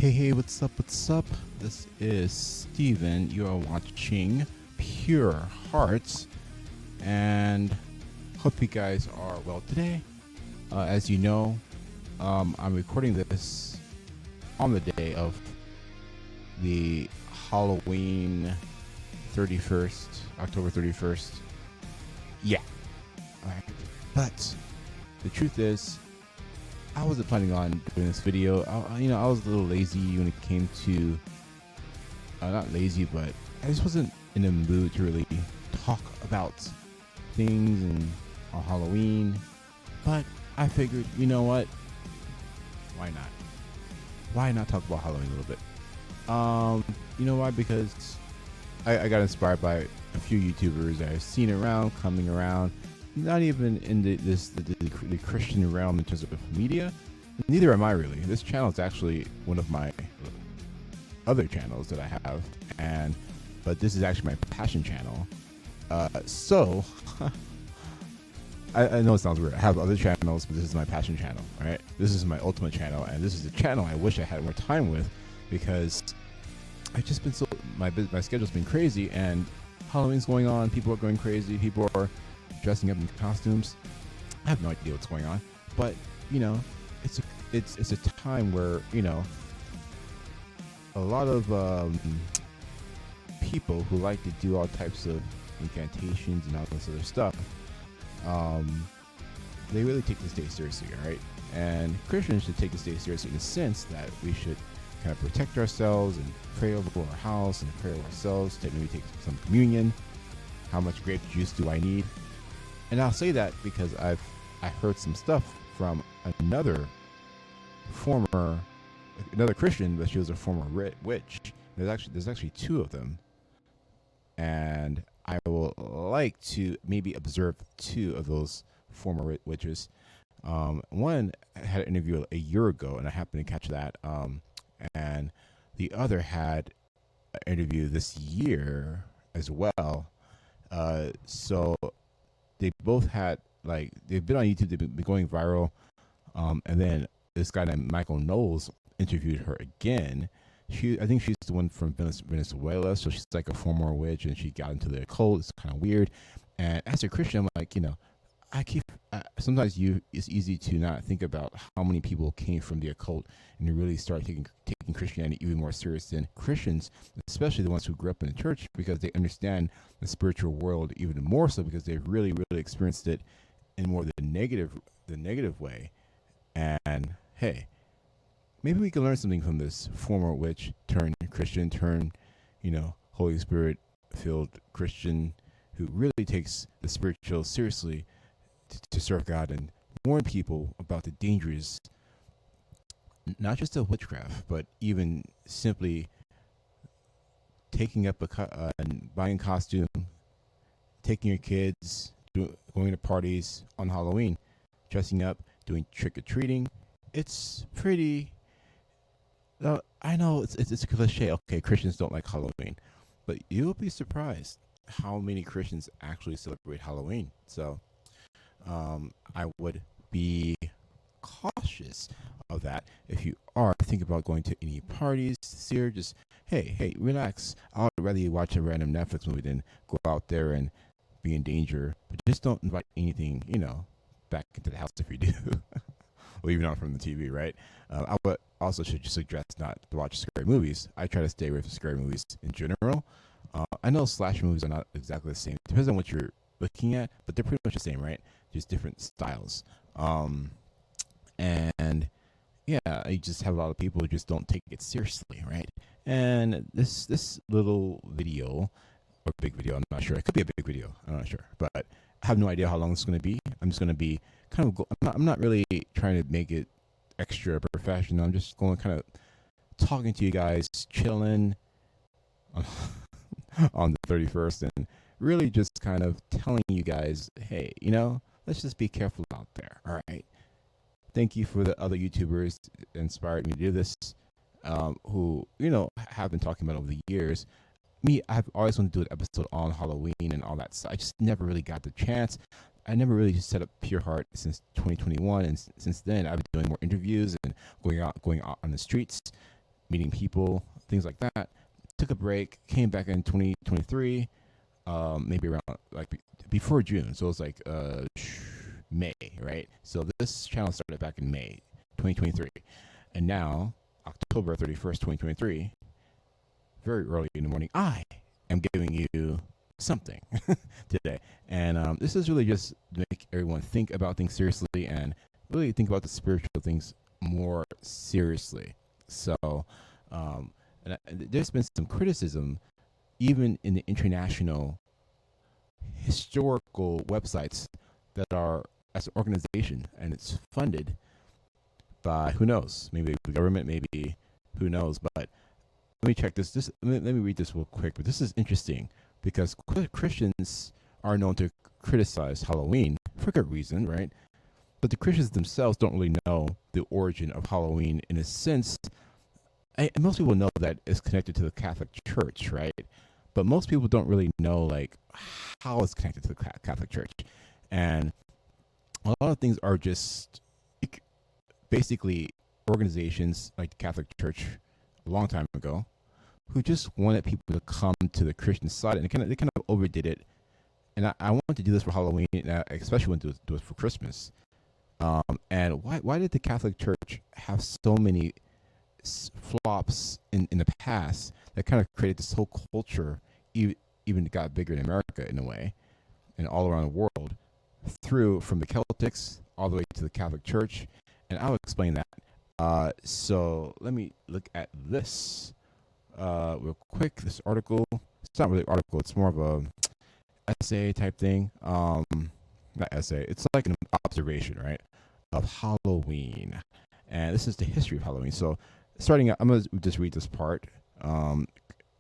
Hey, what's up? What's up? This is Steven. You are watching Pure Hearts, and hope you guys are well today. As you know, I'm recording this on the day of the Halloween 31st, October 31st. Yeah. All right. But the truth is, I wasn't planning on doing this video. I was a little lazy when it came to, not lazy, but I just wasn't in the mood to really talk about things on Halloween. But I figured, you know what? Why not? Why not talk about Halloween a little bit? You know why? Because I got inspired by a few YouTubers that I've seen coming around. Not even in the Christian realm in terms of media. Neither am I really. This channel is actually one of my other channels that I have, but this is actually my passion channel. So I know it sounds weird. I have other channels, but this is my passion channel, right? This is my ultimate channel, and this is the channel I wish I had more time with, because I've just been my schedule's been crazy, and Halloween's going on. People are going crazy. People are dressing up in costumes. I have no idea what's going on, but it's a time where a lot of people who like to do all types of incantations and all this other stuff, they really take this day seriously, right? And Christians should take this day seriously in the sense that we should kind of protect ourselves and pray over our house and pray over ourselves. Maybe take some communion. How much grape juice do I need? And I'll say that because I heard some stuff from another Christian, but she was a former witch. There's actually two of them, and I will like to maybe observe two of those former witches. One had an interview a year ago, and I happened to catch that. And the other had an interview this year as well. So they both had, they've been on YouTube, they've been going viral. And then this guy named Michael Knowles interviewed her again. I think she's the one from Venezuela, so she's like a former witch, and she got into the occult. It's kind of weird. And as a Christian, I'm like, sometimes it's easy to not think about how many people came from the occult and to really start taking Christianity even more serious than Christians, especially the ones who grew up in the church, because they understand the spiritual world even more so, because they've really, really experienced it in more the negative way. And hey, maybe we can learn something from this former witch turned Christian turned, Holy Spirit filled Christian who really takes the spiritual seriously to serve God and warn people about the dangers, not just of witchcraft, but even simply taking up and buying a costume, taking your kids, going to parties on Halloween, dressing up, doing trick-or-treating. It's pretty... I know it's a cliche. Okay, Christians don't like Halloween, but you'll be surprised how many Christians actually celebrate Halloween. So I would be cautious of that. If you are thinking about going to any parties this year, just hey, relax. I'd rather you watch a random Netflix movie than go out there and be in danger. But just don't invite anything, back into the house if you do. Well, even not from the TV, right? I would also should suggest not to watch scary movies. I try to stay away from scary movies in general. I know slasher movies are not exactly the same. Depends on what you're looking at, but they're pretty much the same, right? Just different styles. And yeah, you just have a lot of people who just don't take it seriously, right? And this little video, or big video, I'm not sure. It could be a big video. I'm not sure, but I have no idea how long it's going to be. I'm just going to be I'm not really trying to make it extra professional. I'm just going kind of talking to you guys, chilling on the 31st, and really just kind of telling you guys, hey, let's just be careful out there. All right. Thank you for the other YouTubers that inspired me to do this, who, have been talking about over the years. Me, I've always wanted to do an episode on Halloween and all that stuff. I just never really got the chance. I never really set up Pure Heart since 2021, and since then I've been doing more interviews and going out on the streets, meeting people, things like that. Took a break, came back in 2023, maybe around like before June. So it was like May, right? So this channel started back in May 2023. And now, October 31st, 2023, very early in the morning, I am giving you something today. And this is really just to make everyone think about things seriously and really think about the spiritual things more seriously. So, there's been some criticism, even in the international historical websites that are as an organization and it's funded by who knows, maybe the government, maybe who knows. But let me check this. Let me read this real quick. But this is interesting because Christians are known to criticize Halloween for good reason, right? But the Christians themselves don't really know the origin of Halloween in a sense. Most people know that it's connected to the Catholic Church, right? But most people don't really know like how it's connected to the Catholic Church, and a lot of things are just basically organizations like the Catholic Church a long time ago who just wanted people to come to the Christian side, and they kind of overdid it. And I wanted to do this for Halloween, and I especially want to do it for Christmas. And why did the Catholic Church have so many flops in the past that kind of created this whole culture, even got bigger in America in a way, and all around the world, from the Celtics all the way to the Catholic Church, and I'll explain that. So let me look at this real quick. This article, it's not really an article, it's more of a essay type thing. Not essay, it's like an observation, right, of Halloween. And this is the history of Halloween. So starting out, I'm going to just read this part. I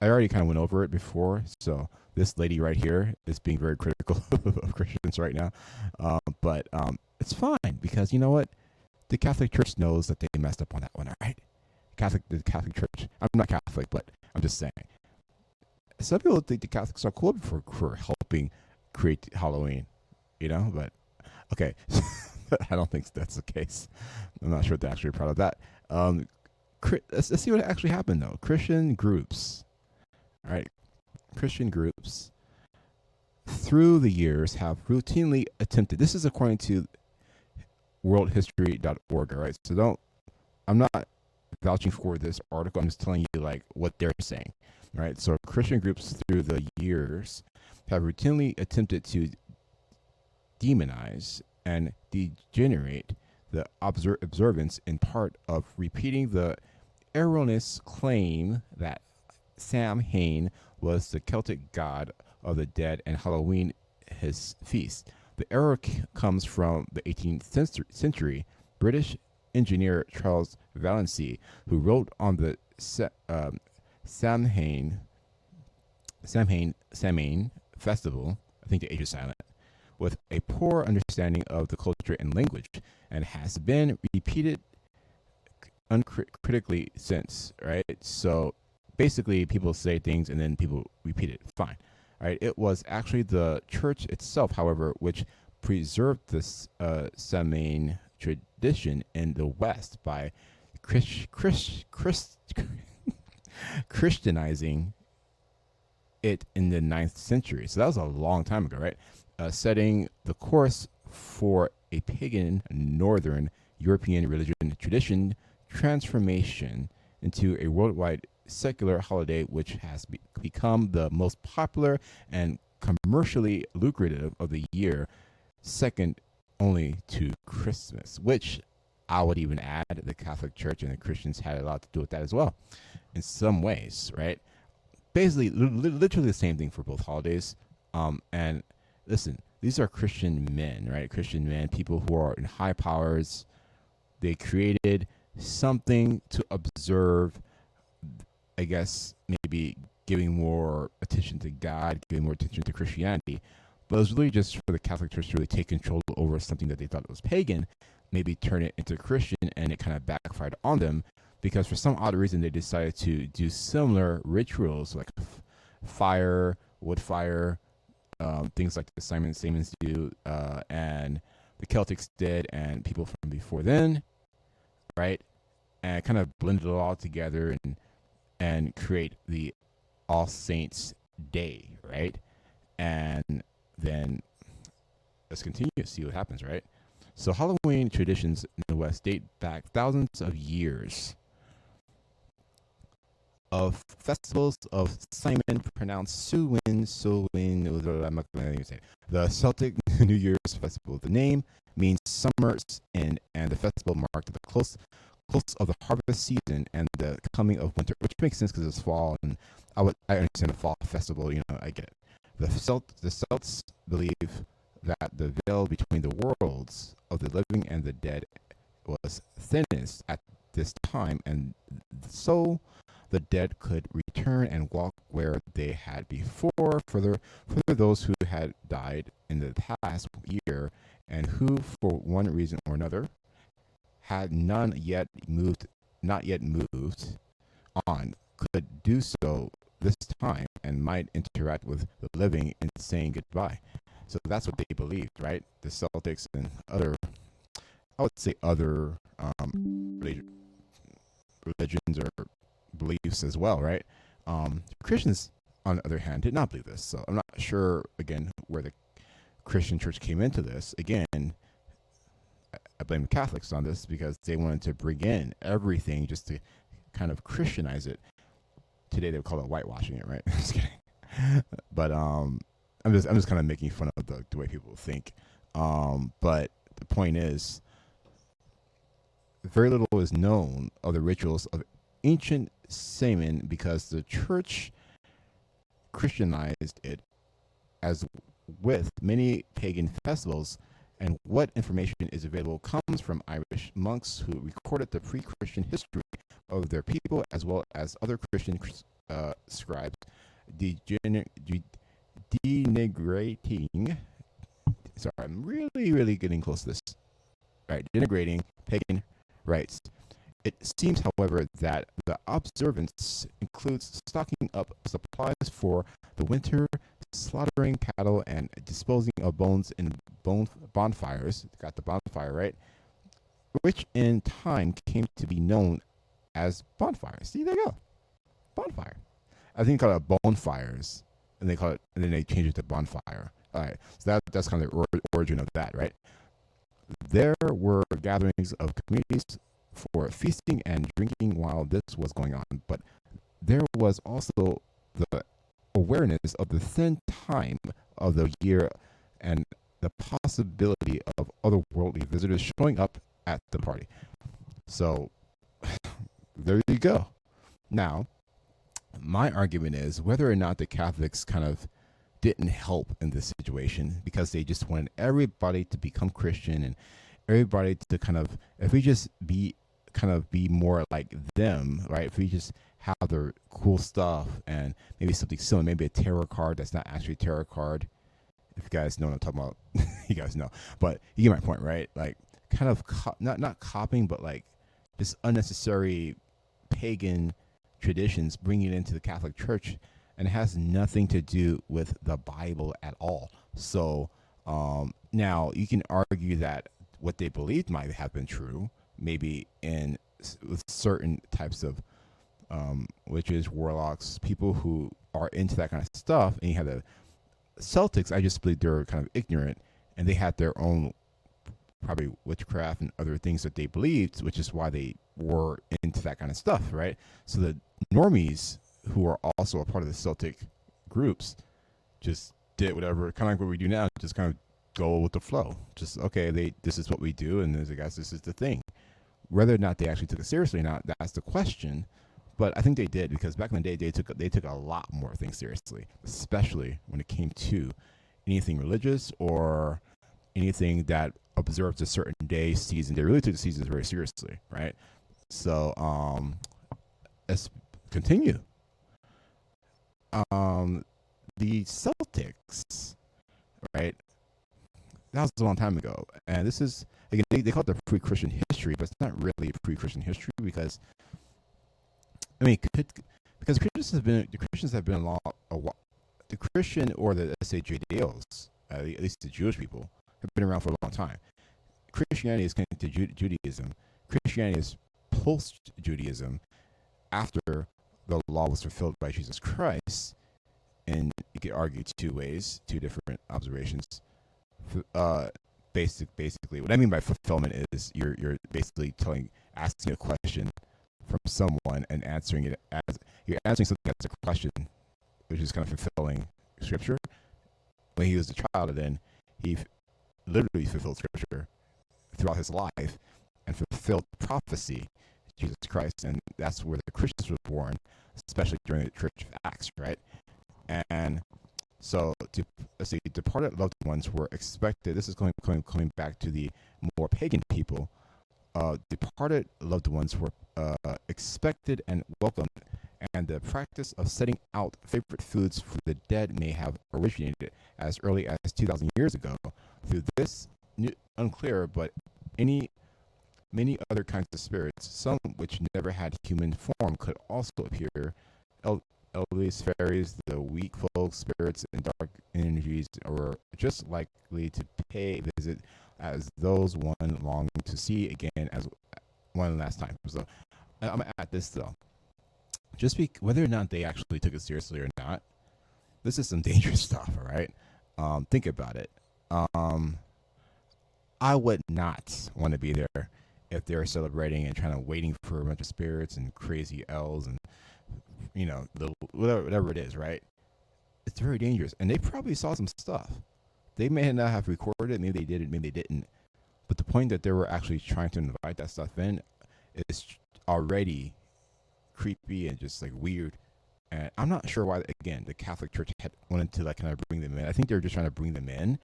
already kind of went over it before. So this lady right here is being very critical of Christians right now. But it's fine because you know what? The Catholic Church knows that they messed up on that one, all right? The Catholic Church. I'm not Catholic, but I'm just saying. Some people think the Catholics are cool for helping create Halloween, you know? But, okay. I don't think that's the case. I'm not sure if they're actually proud of that. Let's see what actually happened, though. Christian groups. All right. Christian groups through the years have routinely attempted. This is according to worldhistory.org, all right? So I'm not vouching for this article. I'm just telling you like what they're saying, right? So Christian groups through the years have routinely attempted to demonize and degenerate the observance in part of repeating the erroneous claim that Samhain was the Celtic god of the dead and Halloween his feast. The error comes from the 18th century British engineer Charles Valency, who wrote on the Samhain festival, I think the H is silent, with a poor understanding of the culture and language, and has been repeated uncritically since, right? So basically people say things and then people repeat it. Fine. Right? It was actually the church itself, however, which preserved this Samhain tradition in the West by Christianizing it in the 9th century. So that was a long time ago, right? Setting the course for a pagan northern European religion tradition transformation into a worldwide secular holiday, which has become the most popular and commercially lucrative of the year, second only to Christmas, which I would even add the Catholic Church and the Christians had a lot to do with that as well in some ways, right? Basically, literally the same thing for both holidays. And listen, these are Christian men, right? Christian men, people who are in high powers. They created something to observe, I guess, maybe giving more attention to God, giving more attention to Christianity. But it was really just for the Catholic Church to really take control over something that they thought was pagan, maybe turn it into Christian, and it kind of backfired on them because for some odd reason they decided to do similar rituals like fire, wood fire, things like the Simons do, and the Celtics did, and people from before then, right? and kind of blend it all together and create the All Saints Day, right? And then let's continue to see what happens, right? So Halloween traditions in the West date back thousands of years of festivals of Simon, pronounced Suwin. I'm not going to even say it. The Celtic New Year's festival. The name means summer's end, and the festival marked the close of the harvest season and the coming of winter, which makes sense because it's fall, and I understand the fall festival. I get it. The Celts believe that the veil between the worlds of the living and the dead was thinnest at this time, and so the dead could return and walk where they had before. Further, those who had died in the past year and who, for one reason or another, had not yet moved on, could do so this time and might interact with the living in saying goodbye. So that's what they believed, right? The Celtics and I would say other religions or beliefs as well, right? Christians, on the other hand, did not believe this. So I'm not sure, again, where the Christian church came into this. Again, I blame the Catholics on this because they wanted to bring in everything just to kind of Christianize it. Today they would call it whitewashing it, right? I'm just kidding. But I'm just kind of making fun of the way people think. But the point is, very little is known of the rituals of ancient Saman because the church Christianized it as with many pagan festivals, and what information is available comes from Irish monks who recorded the pre-Christian history of their people as well as other Christian scribes denigrating. Sorry, I'm really getting close to this. Right, denigrating pagan rites. It seems, however, that the observance includes stocking up supplies for the winter, slaughtering cattle, and disposing of bones in bonfires. Got the bonfire, right? Which in time came to be known as bonfires. See, there you go. Bonfire. I think they call it bonfires, and then they changed it to bonfire. All right, so that's kind of the origin of that, right? There were gatherings of communities for feasting and drinking while this was going on, but there was also the awareness of the thin time of the year and the possibility of otherworldly visitors showing up at the party. So there you go. Now, my argument is whether or not the Catholics kind of didn't help in this situation because they just wanted everybody to become Christian and everybody to kind of, if we just be more like them, right? If we just have their cool stuff and maybe something similar, maybe a tarot card that's not actually a tarot card. If you guys know what I'm talking about, you guys know. But you get my point, right? Like kind of not copying, but like this unnecessary pagan traditions, bringing it into the Catholic Church, and it has nothing to do with the Bible at all. So now you can argue that what they believed might have been true, maybe with certain types of witches, warlocks, people who are into that kind of stuff. And you have the Celtics, I just believe they're kind of ignorant, and they had their own probably witchcraft and other things that they believed, which is why they were into that kind of stuff, right? So the normies, who are also a part of the Celtic groups, just did whatever, kind of like what we do now, just kind of go with the flow. Just, okay, this is what we do, and I guess this is the thing. Whether or not they actually took it seriously or not, that's the question. But I think they did, because back in the day, they took a lot more things seriously, especially when it came to anything religious or anything that observes a certain day, season. They really took the seasons very seriously, right? So let's continue. The Celtics, right? That was a long time ago, and this is, again, they call it the pre-Christian history, but it's not really pre-Christian history because, I mean, because the Christians have been a while. The Christian, or the, let's say, Judeos, at least the Jewish people, have been around for a long time. Christianity is connected to Judaism. Christianity is post Judaism, after the law was fulfilled by Jesus Christ. And you could argue two ways, two different observations. Uh, basically, what I mean by fulfillment is you're basically asking a question from someone and answering it as you're answering something as a question, which is kind of fulfilling Scripture. When he was a child, and then he literally fulfilled Scripture throughout his life and fulfilled prophecy, Jesus Christ, and that's where the Christians were born, especially during the Church of Acts, right? And so, let's see, departed loved ones were expected. This is coming back to the more pagan people. Departed loved ones were expected and welcomed, and the practice of setting out favorite foods for the dead may have originated as early as 2,000 years ago. Through this, unclear, but many other kinds of spirits, some which never had human form, could also appear. Elderly fairies, the weak folk spirits, and dark energies were just likely to pay a visit as those one longed to see again as one last time. So I'm at this though. Whether or not they actually took it seriously or not, this is some dangerous stuff, all right? Think about it. I would not want to be there if they're celebrating and waiting for a bunch of spirits and crazy elves and whatever it is, right? It's very dangerous, and they probably saw some stuff. They may not have recorded it, maybe they did it, maybe they didn't. But the point that they were actually trying to invite that stuff in is already creepy and just like weird. And I'm not sure why, again, the Catholic Church had wanted to kind of bring them in. I think they were just trying to bring them in,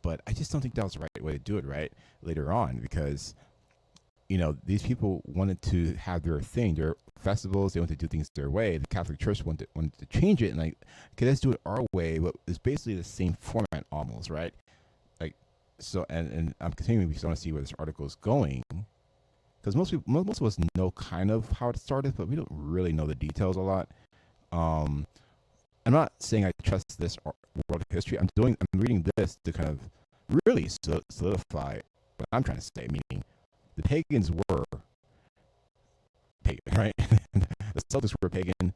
but I just don't think that was the right way to do it, right? Later on, because these people wanted to have their thing, their festivals. They wanted to do things their way. The Catholic Church wanted to change it and okay, let's do it our way. But it's basically the same format almost, right? So, and I'm continuing because I want to see where this article is going. Because most of us know kind of how it started, but we don't really know the details a lot. I'm not saying I trust this world history. I'm reading this to kind of really solidify what I'm trying to say, meaning the pagans were pagan, right? The Celtics were pagan,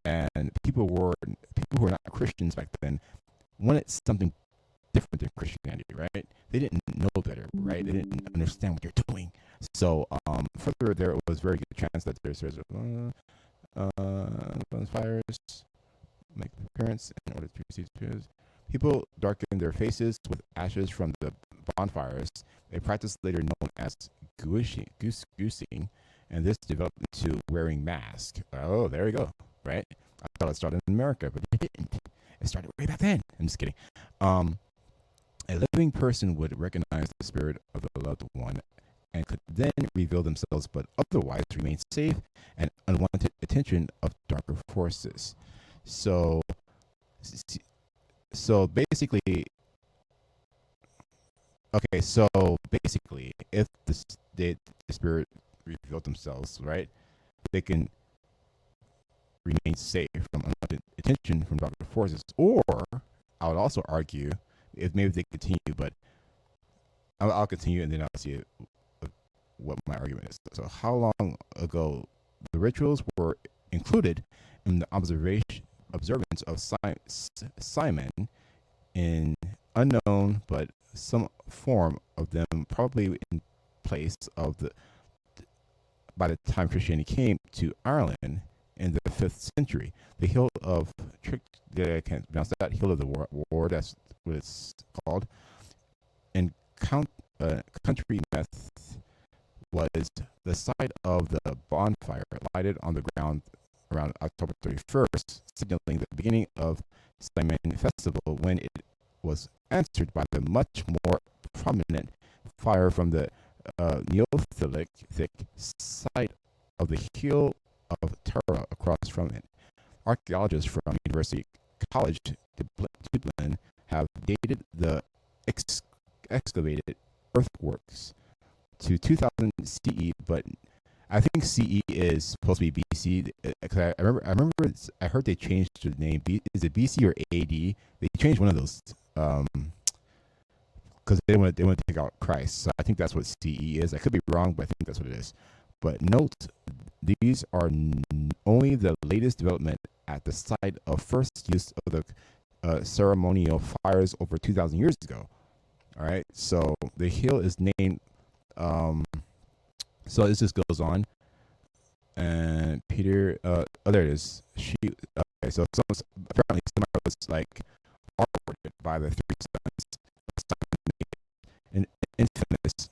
and people who were not Christians back then wanted something different than Christianity, right? They didn't know better, right? They didn't understand what you're doing. So, further, there was very good chance that there's bonfires make appearance in order to receive spirits. People darkened their faces with ashes from the bonfires, a practice later known as goosing, and this developed into wearing masks. Oh, there we go, right? I thought it started in America, but it didn't. It started way back then. I'm just kidding. A living person would recognize the spirit of the loved one and could then reveal themselves, but otherwise remain safe and unwanted attention of darker forces. So basically, if the spirit revealed themselves, right, they can remain safe from unwanted attention from darker forces. Or I would also argue, if maybe they continue, but I'll continue and then I'll see what my argument is. So, how long ago the rituals were included in the observance of Simon in unknown, but some form of them probably in place of by the time Christianity came to Ireland in the 5th century. The Hill of I can't pronounce that, Hill of the War, that's what it's called, and country meth was the site of the bonfire lighted on the ground around October 31st, signaling the beginning of Simon Festival, when it was answered by the much more prominent fire from the Neolithic site of the Hill of Tara across from it. Archaeologists from University College Dublin have dated the excavated earthworks to 2000 CE, but I think CE is supposed to be BC. Cause I remember I heard they changed the name. Is it BC or AD? They changed one of those because they want to take out Christ. So I think that's what CE is. I could be wrong, but I think that's what it is. But note, these are only the latest development at the site of first use of the ceremonial fires over 2,000 years ago. All right, so the hill is named. So this just goes on, and Peter. Oh, there it is. Okay, so apparently someone was like awarded by the three sons, and infamous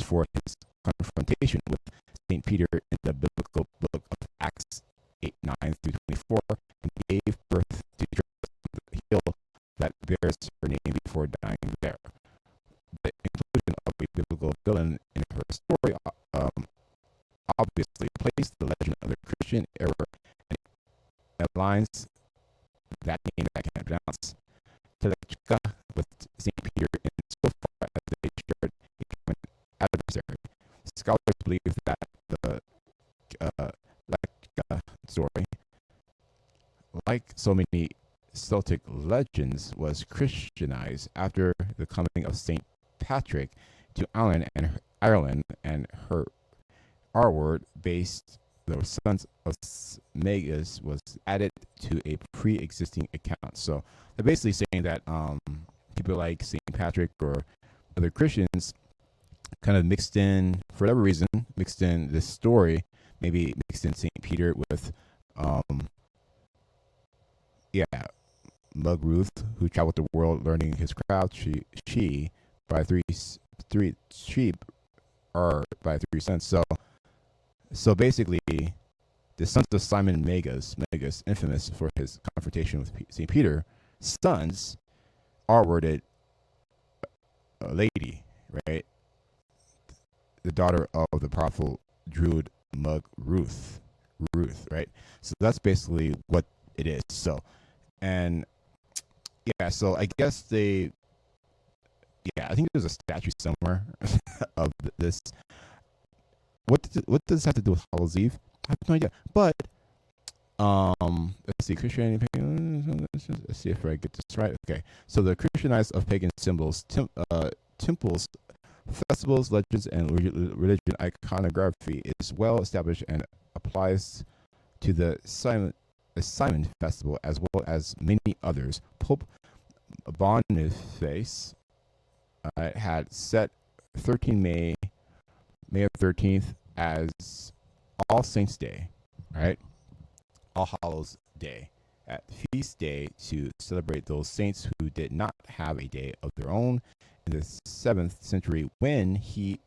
for his confrontation with Saint Peter in the biblical book of Acts 8:9-24, and gave birth to the hill that bears her name before dying there. The inclusion of a biblical villain in her story obviously placed the legend of the Christian era and aligns that name that I can't pronounce, Telechka, with St. Peter in so far as they shared a common adversary. Scholars believe that the Lechka story, like so many Celtic legends, was Christianized after the coming of St. Patrick to Ireland, and her R word based the sons of Magus was added to a pre-existing account. So they're basically saying that people like St. Patrick or other Christians kind of mixed in, for whatever reason, mixed in this story, maybe mixed in St. Peter with Mug Ruth, who traveled the world learning his craft. She by three sheep are by 3 cents. So basically, the sons of Simon Magus, infamous for his confrontation with St. Peter, sons are worded a lady, right? The daughter of the powerful Druid Mug Ruth, right? So that's basically what it is. So, and yeah, so I guess I think there's a statue somewhere of this. What does this have to do with Hallows Eve? I have no idea. But let's see, Christianity. Let's see if I get this right. Okay, so the Christianized of pagan symbols, temples, festivals, legends, and religion iconography is well established and applies to the Simon Festival as well as many others. Pope Boniface had set 13 May 13th as All Saints Day, right? All Hallows Day, at feast day to celebrate those saints who did not have a day of their own in the 7th century, when he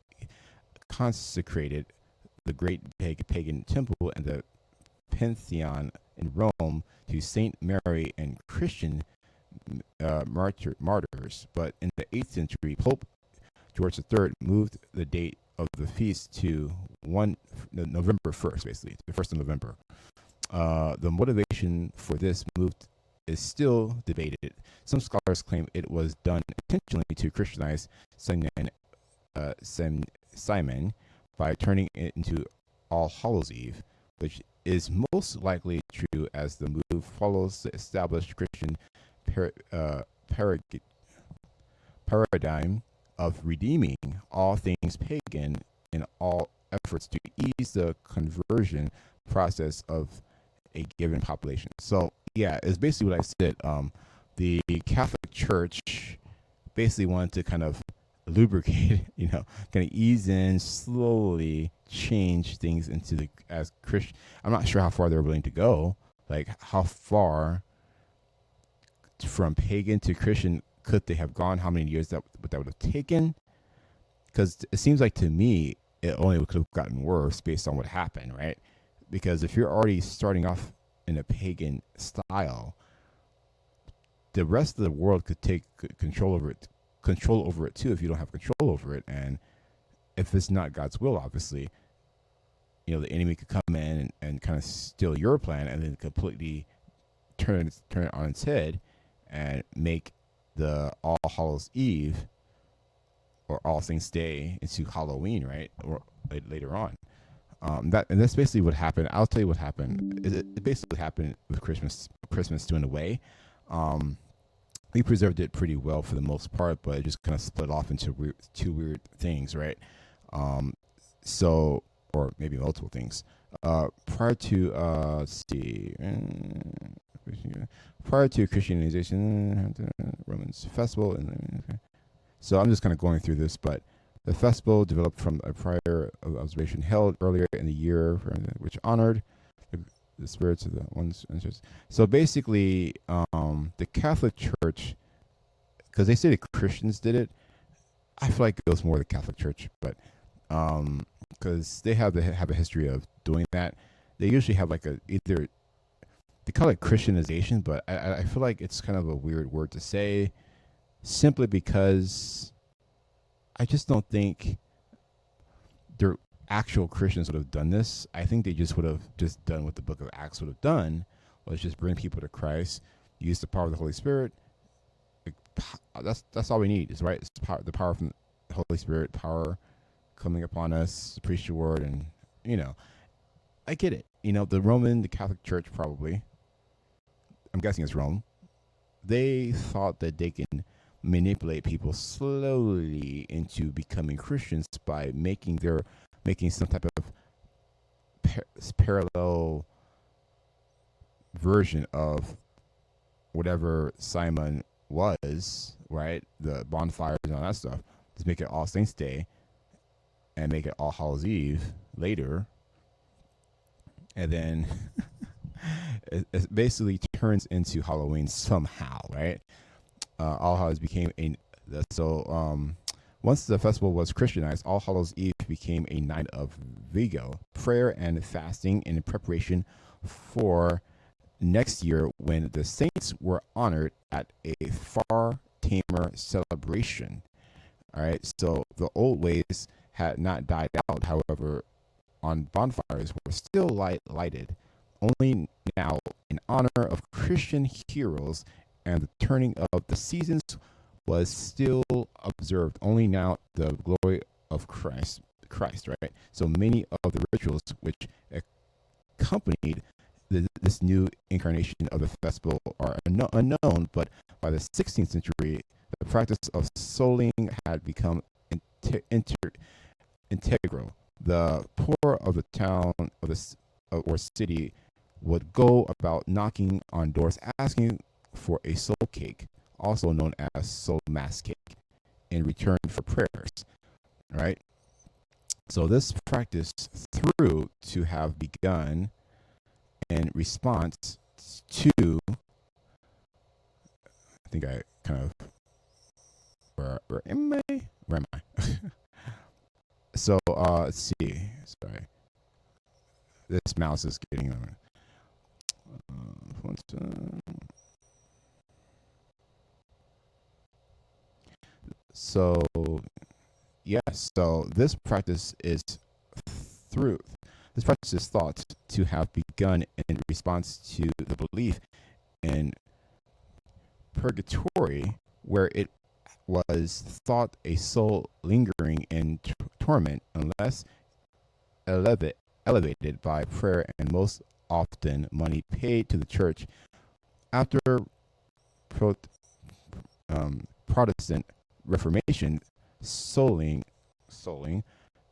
consecrated the great pagan temple and the Pantheon in Rome to Saint Mary and Christian martyrs. But in the 8th century, Pope George III moved the date of the feast to November 1st, basically, the 1st of November. The motivation for this move is still debated. Some scholars claim it was done intentionally to Christianize Simon by turning it into All Hallows Eve, which is most likely true as the move follows the established Christian paradigm of redeeming all things pagan in all efforts to ease the conversion process of a given population. So yeah, it's basically what I said. The Catholic Church basically wanted to kind of lubricate, kind of ease in, slowly change things into the as Christian. I'm not sure how far they're willing to go. Like, how far from pagan to Christian could they have gone? How many years that would have taken? Because it seems like to me it only could have gotten worse based on what happened, right? Because if you're already starting off in a pagan style, the rest of the world could take control over it too if you don't have control over it. And if it's not God's will, obviously, the enemy could come in and kind of steal your plan and then completely turn it on its head and make the All Hallows Eve or All Saints Day into Halloween, right? Or later on. That's basically what happened. I'll tell you what happened. It basically happened with Christmas doing away. We preserved it pretty well for the most part, but it just kind of split off into two weird things, right? So, or maybe multiple things. Prior to let's see, prior to Christianization, Romans festival, and okay. So I'm just kind of going through this, but the festival developed from a prior observation held earlier in the year, which honored the spirits of the ones. So basically, the Catholic Church, because they say the Christians did it, I feel like it was more the Catholic Church, but because they have a history of doing that, they usually have like either they call it Christianization, but I feel like it's kind of a weird word to say, simply because I just don't think they're actual Christians would have done this. I think they just would have just done what the Book of Acts would have done, was just bring people to Christ, use the power of the Holy Spirit. That's all we need, is right. It's the power from the Holy Spirit, power coming upon us, to preach the word, and I get it. The Catholic Church, probably, I'm guessing it's Rome, they thought that they can manipulate people slowly into becoming Christians by making some type of parallel version of whatever Simon was, right? The bonfires and all that stuff. Just make it All Saints Day and make it All Hallows Eve later. And then it basically turns into Halloween somehow, right? All Hallows became once the festival was Christianized, All Hallows Eve became a night of vigil, prayer, and fasting in preparation for next year when the saints were honored at a far tamer celebration. All right, so the old ways had not died out. However, on bonfires were still lighted, only now in honor of Christian heroes, and the turning of the seasons was still observed. Only now the glory of Christ, right? So many of the rituals which accompanied this new incarnation of the festival are unknown, but by the 16th century, the practice of souling had become integral. The poor of the town or city would go about knocking on doors asking for a soul cake, also known as soul mass cake, in return for prayers. Right? So this practice through to have begun in response to, I think I kind of, where am I? So let's see. Sorry, this mouse is getting on. So yes, so this practice is thought to have begun in response to the belief in purgatory, where it was thought a soul lingering in torment unless elevated by prayer, and most often money paid to the church. After Protestant Reformation, souling,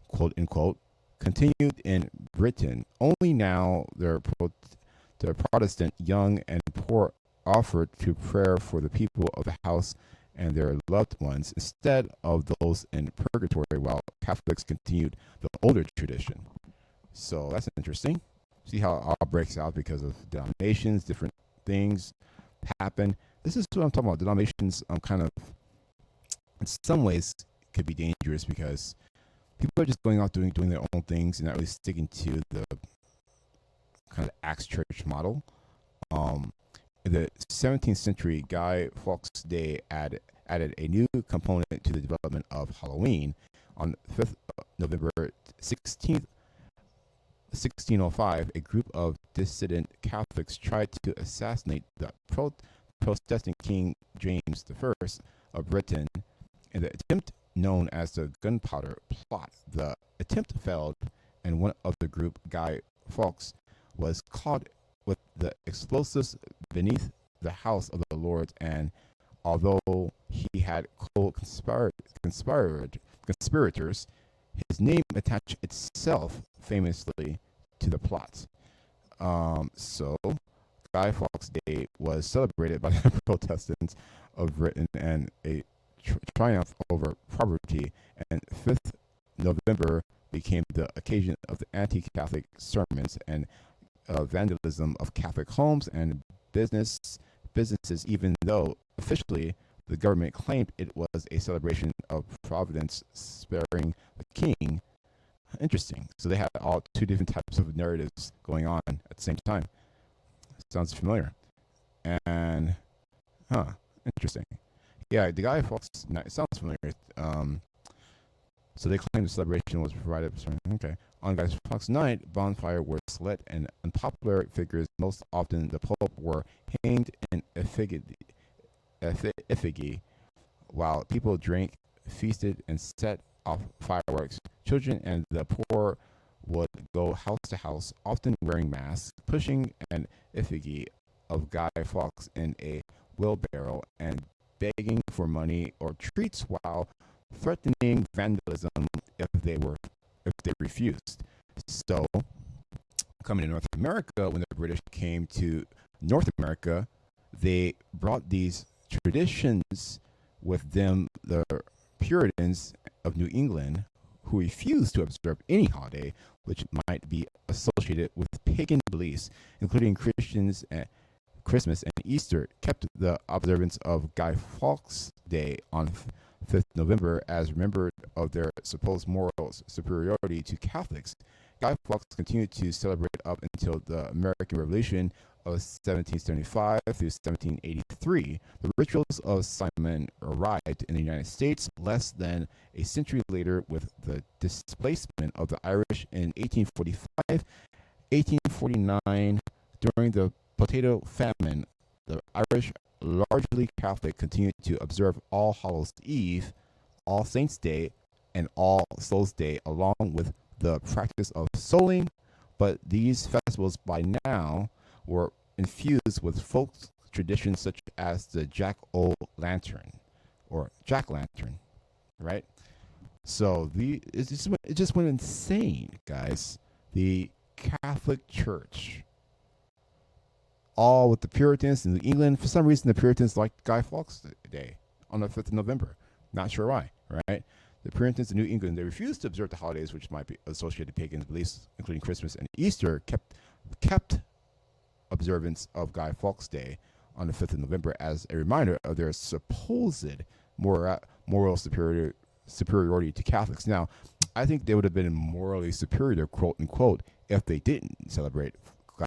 quote unquote, continued in Britain. Only now the Protestant young and poor offered to prayer for the people of the house and their loved ones instead of those in purgatory, while Catholics continued the older tradition. So that's interesting. See how it all breaks out because of denominations, different things happen. This is what I'm talking about. Denominations kind of, in some ways, could be dangerous because people are just going out doing their own things and not really sticking to the kind of Acts Church model. In the 17th century, Guy Fawkes Day added a new component to the development of Halloween. On 5th November 16th, 1605, a group of dissident Catholics tried to assassinate the protestant King James I of Britain in the attempt known as the Gunpowder Plot. The attempt failed, and one of the group, Guy Fawkes, was caught with the explosives beneath the house of the Lord, and although he had co-conspirators, His name attached itself famously to the plot. So Guy Fawkes Day was celebrated by the Protestants of Britain and a triumph over poverty, and 5th November became the occasion of the anti-Catholic sermons and vandalism of Catholic homes and businesses, even though officially the government claimed it was a celebration of Providence sparing the king. Interesting. So they had all two different types of narratives going on at the same time. Sounds familiar. And, interesting. Yeah, the Guy Fawkes night, it sounds familiar. So they claim the celebration was provided. Okay. On Guy Fawkes night, bonfire was lit and unpopular figures, most often the Pope, were hanged in effigy, while people drank, feasted, and set off fireworks. Children and the poor would go house to house, often wearing masks, pushing an effigy of Guy Fawkes in a wheelbarrow and begging for money or treats, while threatening vandalism if they refused. So, coming to North America, when the British came to North America, they brought these traditions with them, the Puritans of New England, who refused to observe any holiday which might be associated with pagan beliefs, including Christians. And Christmas and Easter, kept the observance of Guy Fawkes Day on 5th November as remembered of their supposed moral superiority to Catholics. Guy Fawkes continued to celebrate up until the American Revolution of 1775 through 1783. The rituals of Simon arrived in the United States less than a century later with the displacement of the Irish in 1845. 1849, during the Potato Famine, the Irish, largely Catholic, continued to observe All Hallows Eve, All Saints' Day, and All Souls' Day, along with the practice of souling, but these festivals by now were infused with folk traditions such as the Jack-o'-lantern, or Jack-lantern, right? So it just went insane, guys. The Catholic Church, all with the Puritans in England. For some reason, the Puritans liked Guy Fawkes Day on the 5th of November. Not sure why, right? The Puritans in New England, they refused to observe the holidays which might be associated with pagan beliefs, including Christmas and Easter, kept observance of Guy Fawkes Day on the 5th of November as a reminder of their supposed moral superiority to Catholics. Now, I think they would have been morally superior, quote unquote, if they didn't celebrate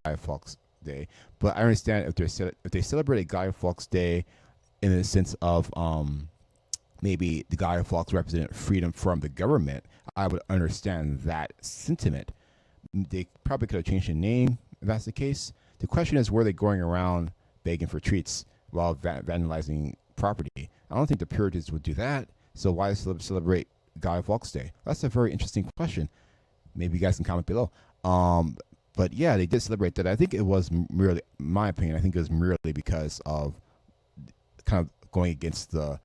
Guy Fawkes Day. But I understand if they celebrated Guy Fawkes Day in the sense of maybe the Guy Fawkes represented freedom from the government, I would understand that sentiment. They probably could have changed the name if that's the case. The question is, were they going around begging for treats while vandalizing property? I don't think the Puritans would do that. So why celebrate Guy Fawkes Day? That's a very interesting question. Maybe you guys can comment below. But yeah, they did celebrate that. I think it was merely, in my opinion, I think it was merely because of kind of going against the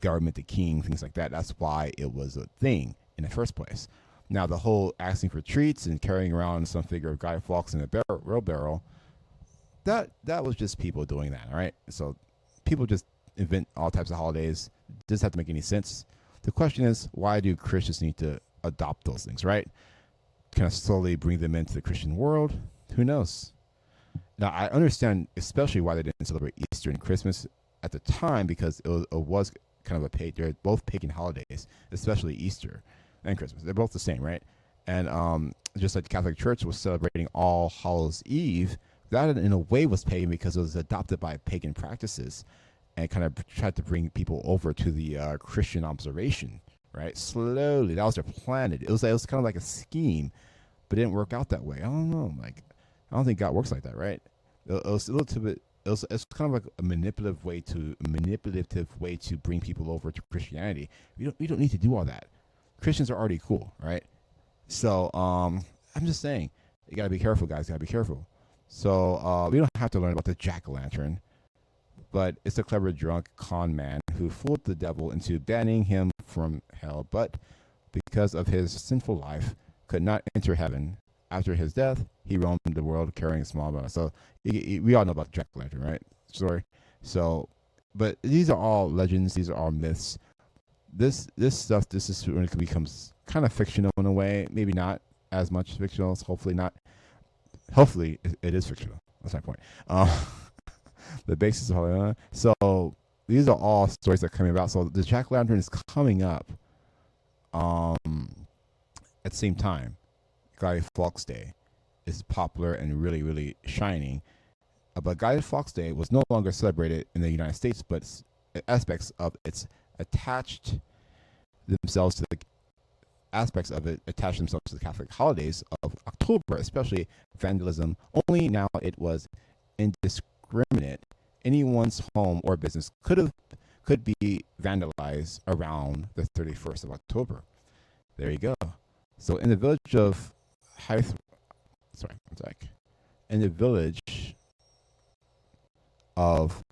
government, the king, things like that. That's why it was a thing in the first place. Now, the whole asking for treats and carrying around some figure of Guy Fawkes in a wheelbarrow, that was just people doing that, all right? So people just invent all types of holidays. It doesn't have to make any sense. The question is, why do Christians need to adopt those things, right? Kind of slowly bring them into the Christian world? Who knows? Now, I understand especially why they didn't celebrate Easter and Christmas at the time, because it was kind of they're both pagan holidays, especially Easter and Christmas. They're both the same, right? And just like the Catholic Church was celebrating All Hallows Eve, that in a way was pagan because it was adopted by pagan practices and kind of tried to bring people over to the Christian observation, right? Slowly. That was their plan. It was kind of like a scheme, but it didn't work out that way. I don't know. Like, I don't think God works like that, right? It was a little bit. It's kind of like a manipulative way to bring people over to Christianity. We don't need to do all that. Christians are already cool, right? So I'm just saying, you gotta be careful, guys. You gotta be careful. So we don't have to learn about the jack-o'-lantern, but it's a clever drunk con man who fooled the devil into banning him from hell. But because of his sinful life, could not enter heaven. After his death, he roamed the world carrying a small bundle. So we all know about Jack Lantern, right? Story. So, but these are all legends. These are all myths. This stuff. This is when it becomes kind of fictional in a way. Maybe not as much fictional. Hopefully not. Hopefully it is fictional. That's my point. The basis of Hollywood. So these are all stories that are coming about. So the Jack Lantern is coming up at the same time. Guy Fawkes Day is popular and really, really shining. But Guy Fawkes Day was no longer celebrated in the United States, but aspects of its attached themselves to the aspects of it attached themselves to the Catholic holidays of October, especially vandalism. Only now it was indiscriminate. Anyone's home or business could be vandalized around the 31st of October. There you go. So in the village of in the village of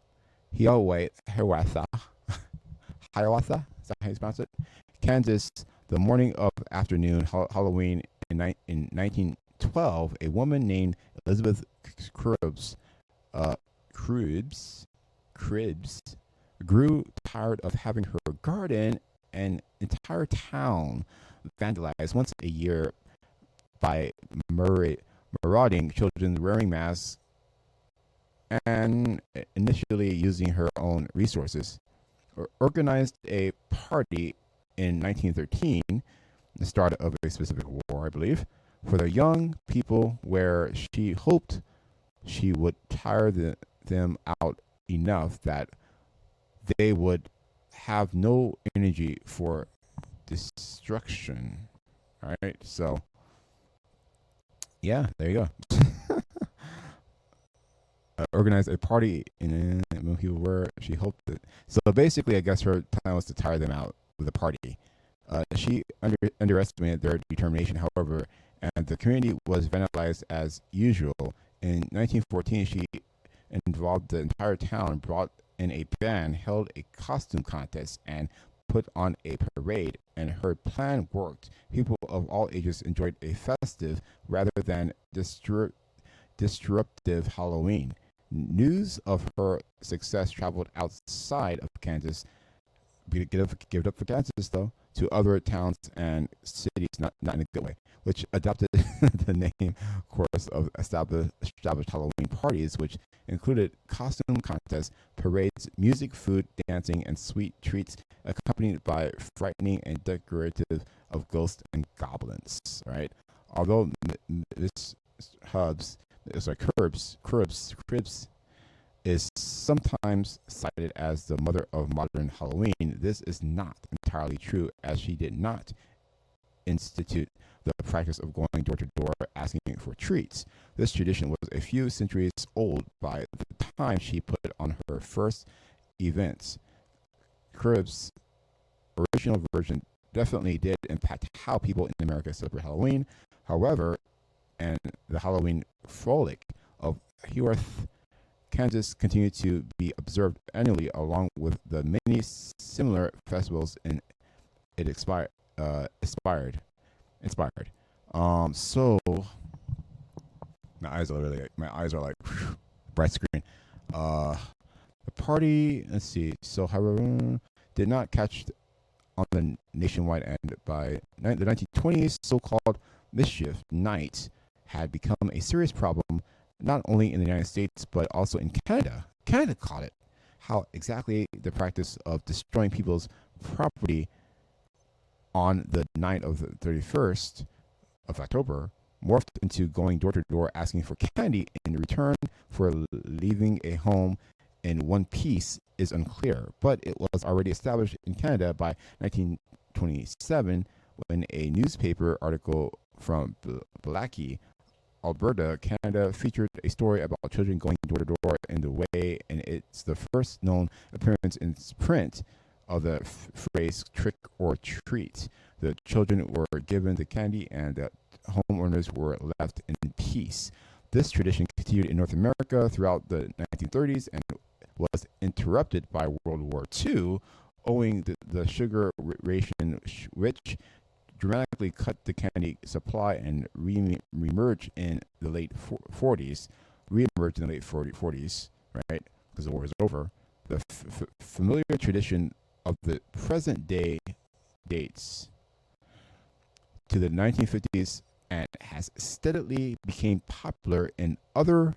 Hiawatha, Hiawatha, is that how you pronounce it? Kansas, the morning of afternoon Halloween in 1912, a woman named Elizabeth Cribbs grew tired of having her garden and entire town vandalized once a year by marauding children wearing masks and initially using her own resources. Organized a party in 1913, the start of a specific war, I believe, for the young people where she hoped she would tire them out enough that they would have no energy for destruction. All right, so yeah, there you go. Organized a party in when people were. She hoped that. So basically, I guess her plan was to tire them out with a party. She underestimated their determination, however, and the community was vandalized as usual. In 1914, she involved the entire town, brought in a band, held a costume contest, and put on a parade, and her plan worked. People of all ages enjoyed a festive rather than disruptive Halloween. News of her success traveled outside of Kansas. Give it up for Kansas, though, to other towns and cities, not in a good way, which adopted the name, of course, of established Halloween parties, which included costume contests, parades, music, food, dancing, and sweet treats, accompanied by frightening and decorative of ghosts and goblins. Right? Although Miss Cribbs is sometimes cited as the mother of modern Halloween, this is not entirely true, as she did not institute the practice of going door to door asking for treats. This tradition was a few centuries old by the time she put on her first events. Cribbs' original version definitely did impact how people in America celebrate Halloween. However, and the Halloween frolic of Hiawatha, Kansas continued to be observed annually, along with the many similar festivals in it inspired. So my eyes are like bright screen. The party, let's see. So, however, did not catch on the nationwide end. By the 1920s, so-called mischief night had become a serious problem, not only in the United States, but also in Canada. Canada caught it. How exactly the practice of destroying people's property on the night of the 31st of October morphed into going door to door asking for candy in return for leaving a home in one piece is unclear, but it was already established in Canada by 1927 when a newspaper article from Blackie, Alberta, Canada, featured a story about children going door to door in the way, and it's the first known appearance in print of the phrase trick or treat. The children were given the candy and the homeowners were left in peace. This tradition continued in North America throughout the 1930s and was interrupted by World War II, owing to the sugar ration, which dramatically cut the candy supply and re-emerge in the late 40s, re-emerged in the late 40s, right? Because the war is over. The familiar tradition of the present day dates to the 1950s and has steadily became popular in other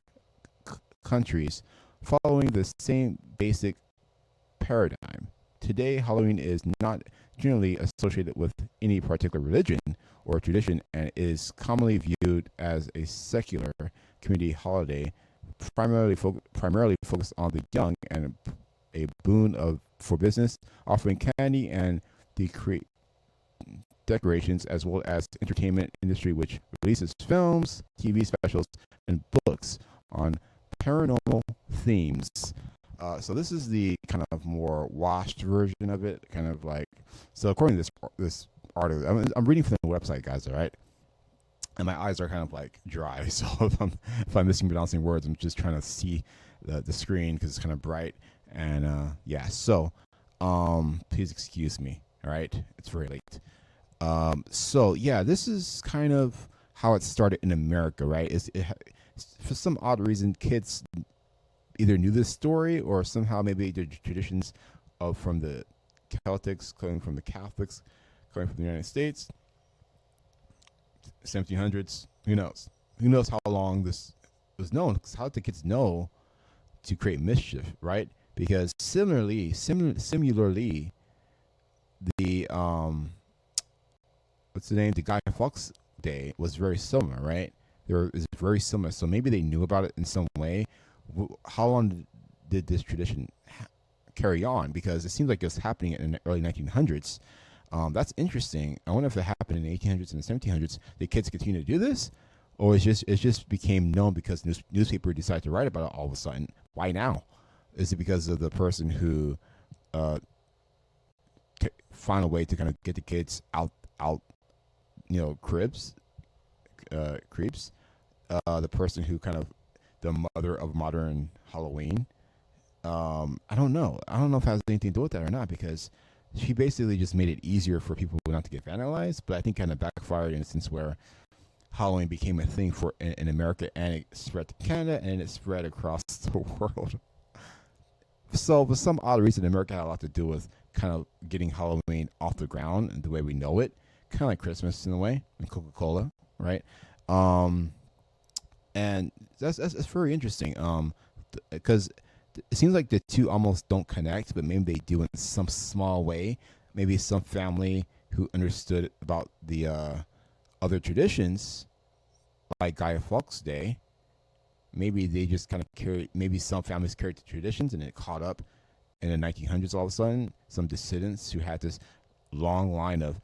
countries following the same basic paradigm. Today, Halloween is not generally associated with any particular religion or tradition and is commonly viewed as a secular community holiday, primarily focused on the young and a boon for business, offering candy and decorations, as well as the entertainment industry, which releases films, TV specials, and books on paranormal themes. So this is the kind of more washed version of it, kind of like. So according to this article, I'm reading from the website, guys. All right, and my eyes are kind of like dry. So if I'm mispronouncing words, I'm just trying to see the screen because it's kind of bright. And yeah, so please excuse me. All right, it's very late. So yeah, this is kind of how it started in America, right? For some odd reason, kids either knew this story or somehow maybe the traditions from the Celtics, coming from the Catholics, coming from the United States, 1700s. Who knows? Who knows how long this was known? How did the kids know to create mischief, right? Because similarly, the what's the name? The Guy Fawkes Day was very similar, right? Is very similar. So maybe they knew about it in some way. How long did this tradition carry on? Because it seems like it was happening in the early 1900s. That's interesting. I wonder if it happened in the 1800s and the 1700s. Did kids continue to do this, or it just became known because newspaper decided to write about it all of a sudden? Why now? Is it because of the person who found a way to kind of get the kids out, creeps? The person who kind of the mother of modern Halloween. I don't know. I don't know if it has anything to do with that or not, because she basically just made it easier for people not to get vandalized. But I think kind of backfired in a sense where Halloween became a thing in America, and it spread to Canada, and it spread across the world. So for some odd reason, America had a lot to do with kind of getting Halloween off the ground and the way we know it, kind of like Christmas in a way, and Coca-Cola, right? And that's very interesting, because it seems like the two almost don't connect, but maybe they do in some small way. Maybe some family who understood about the other traditions, like Guy Fawkes Day, maybe they just kind of carry. Maybe some families carried the traditions, and it caught up in the 1900s. All of a sudden, some dissidents who had this long line of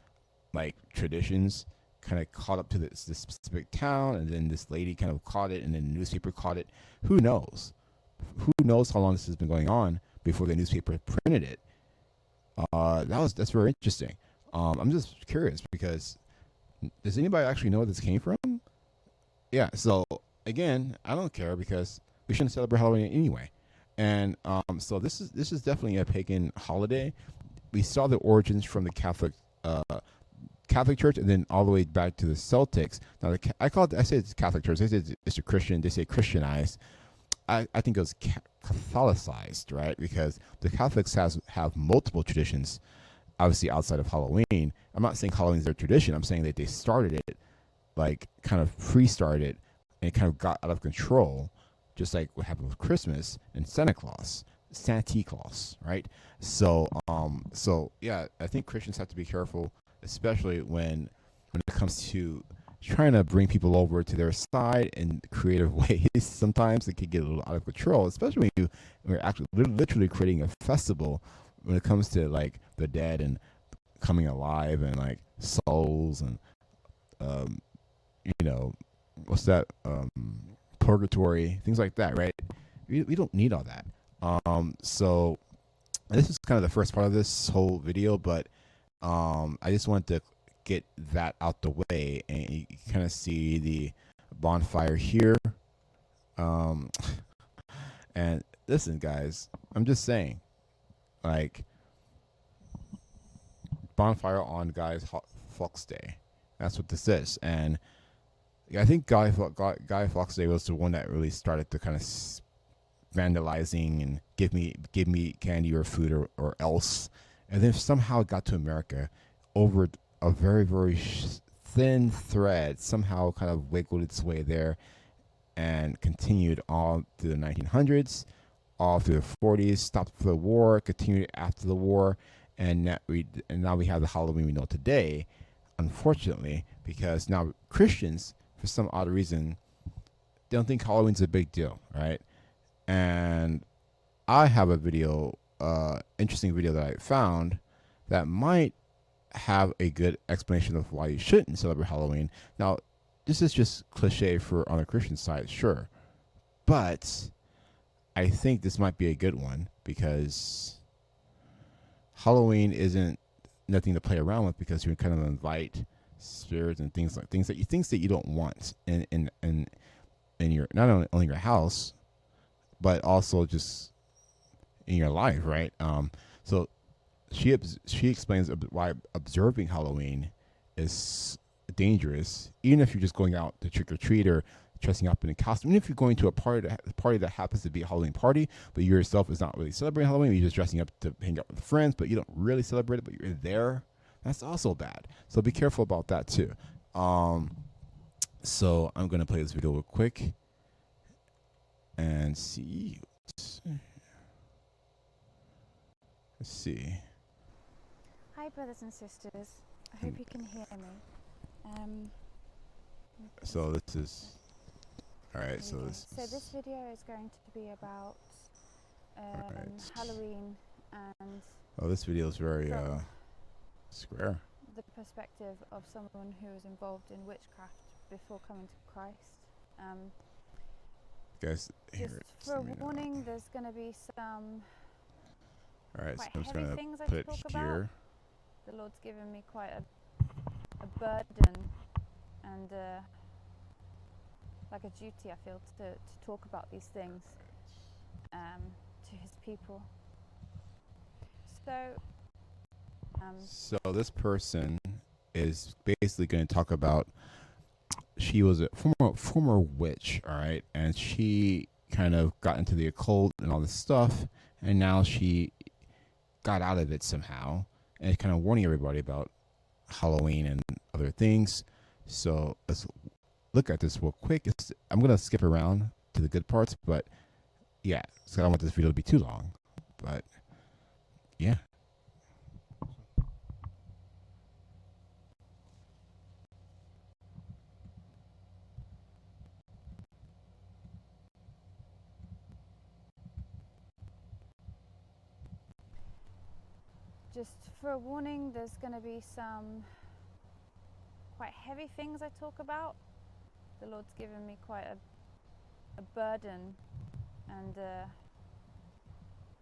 like traditions kind of caught up to this specific town, and then this lady kind of caught it, and then the newspaper caught it. Who knows? Who knows how long this has been going on before the newspaper printed it? That's very interesting. I'm just curious because does anybody actually know where this came from? Yeah. So again, I don't care because we shouldn't celebrate Halloween anyway. And so this is definitely a pagan holiday. We saw the origins from the Catholic Church, and then all the way back to the Celtics. Now, I say it's Catholic Church. They say it's a Christian. They say Christianized. I think it was Catholicized, right? Because the Catholics have multiple traditions, obviously outside of Halloween. I'm not saying Halloween is their tradition. I'm saying that they started it, like kind of pre-started it, and it kind of got out of control, just like what happened with Christmas and Santa Claus, right? So yeah, I think Christians have to be careful, especially when it comes to trying to bring people over to their side in creative ways. Sometimes it can get a little out of control, especially when you're actually literally creating a festival when it comes to like the dead and coming alive and like souls and what's that, purgatory, things like that, right? We don't need all that. So this is kind of the first part of this whole video, but I just wanted to get that out the way, and you kind of see the bonfire here. And listen, guys, I'm just saying, like, bonfire on Guy's Fawkes Day. That's what this is. And I think Guy Fawkes Day was the one that really started to kind of vandalizing and give me candy or food or else. And then somehow it got to America over a very, very thin thread, somehow kind of wiggled its way there and continued all through the 1900s, all through the 40s, stopped for the war, continued after the war, and now we have the Halloween we know today, unfortunately, because now Christians, for some odd reason, don't think Halloween's a big deal, right? And I have a video, interesting video that I found that might have a good explanation of why you shouldn't celebrate Halloween. Now, this is just cliche for on the Christian side, sure, but I think this might be a good one because Halloween isn't nothing to play around with because you kind of invite spirits and things that you don't want in your not only in your house, but also just in your life, right? So she explains why observing Halloween is dangerous, even if you're just going out to trick or treat or dressing up in a costume. Even if you're going to a party that happens to be a Halloween party, but you yourself is not really celebrating Halloween, you're just dressing up to hang out with friends, but you don't really celebrate it, but you're there. That's also bad. So be careful about that too. So I'm gonna play this video real quick and see. Let's see. Hi, brothers and sisters. I hope you can hear me. So this is all right. So this video is going to be about Halloween and. Oh, this video is very square. The perspective of someone who was involved in witchcraft before coming to Christ. Guys, just for a warning, there's going to be some. All right, so I'm just heavy gonna things put I it talk here. About. The Lord's given me quite a burden and like a duty, I feel, to talk about these things to His people. So this person is basically going to talk about. She was a former witch, all right, and she kind of got into the occult and all this stuff, and now she got out of it somehow, and it's kind of warning everybody about Halloween and other things. So let's look at this real quick. I'm gonna skip around to the good parts, but yeah, so I don't want this video to be too long, but yeah. just for a warning, there's going to be some quite heavy things I talk about. The Lord's given me quite a burden and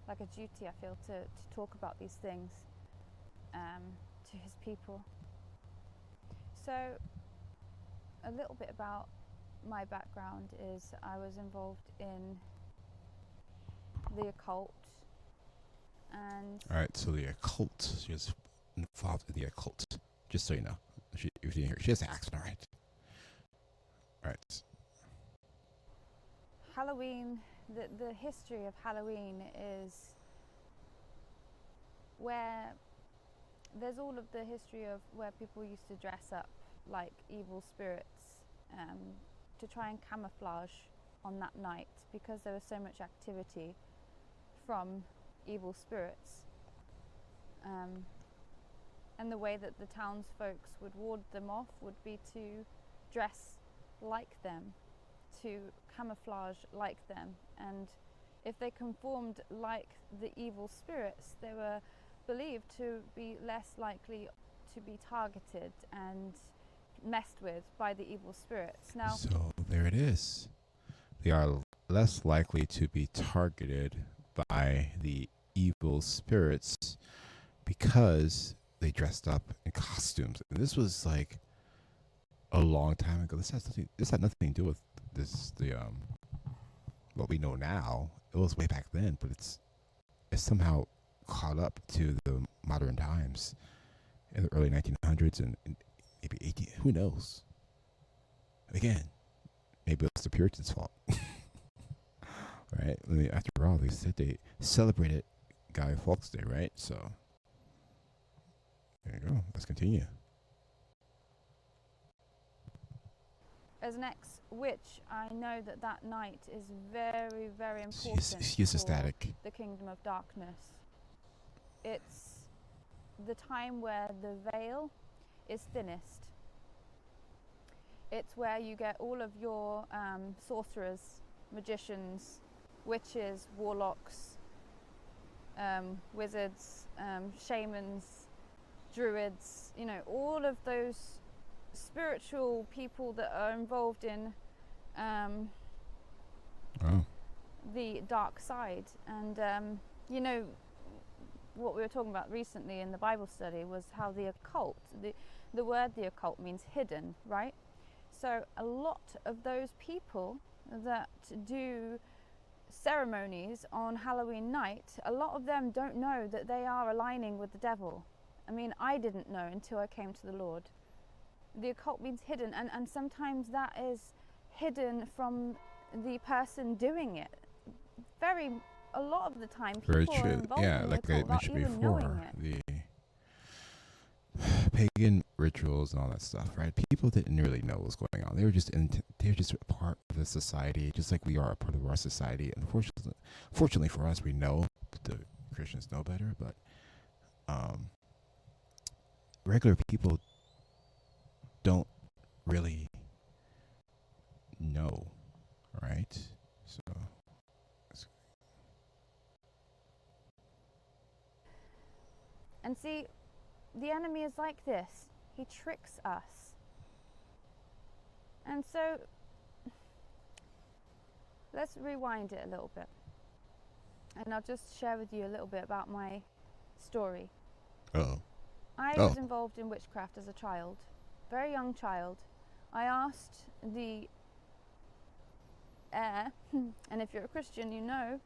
like a duty, I feel, to talk about these things to His people. So a little bit about my background is I was involved in the occult. And all right, so the occult. She was involved in the occult. Just so you know, if you didn't hear, she has an accent. All right. All right. Halloween. The history of Halloween is where there's all of the history of where people used to dress up like evil spirits to try and camouflage on that night because there was so much activity from evil spirits. And the way that the townsfolk would ward them off would be to dress like them, to camouflage like them, and if they conformed like the evil spirits, they were believed to be less likely to be targeted and messed with by the evil spirits. Now, so there it is. They are less likely to be targeted by the evil spirits because they dressed up in costumes. And this was like a long time ago. This had nothing to do with what we know now. It was way back then, but it's somehow caught up to the modern times. in the early 1900s and maybe 18. Who knows? Again, maybe it's the Puritans' fault. Right? I mean, after all, they said they celebrated Guy Fawkes Day, right? So there you go. Let's continue. As an ex-witch, I know that that night is very, very important He's for ecstatic. the kingdom of darkness. It's the time where the veil is thinnest. It's where you get all of your sorcerers, magicians, witches, warlocks, wizards, shamans, druids, you know, all of those spiritual people that are involved in the dark side. And you know, what we were talking about recently in the Bible study was how the occult, the word the occult means hidden, right? So a lot of those people that do ceremonies on Halloween night, a lot of them don't know that they are aligning with the devil. I mean, I didn't know until I came to the Lord. The occult means hidden, and sometimes that is hidden from the person doing it. A lot of the time, people Very are true. involved Yeah, in the like I occult without mentioned even knowing before, it. the pagan rituals and all that stuff, right? People didn't really know what was going on. They were just a part of the society, just like we are a part of our society. Fortunately for us, we know the Christians know better, but regular people don't really know, right? So And see, the enemy is like this. He tricks us. And so, let's rewind it a little bit. And I'll just share with you a little bit about my story. I was involved in witchcraft as a child, very young child. I asked the air, and if you're a Christian, you know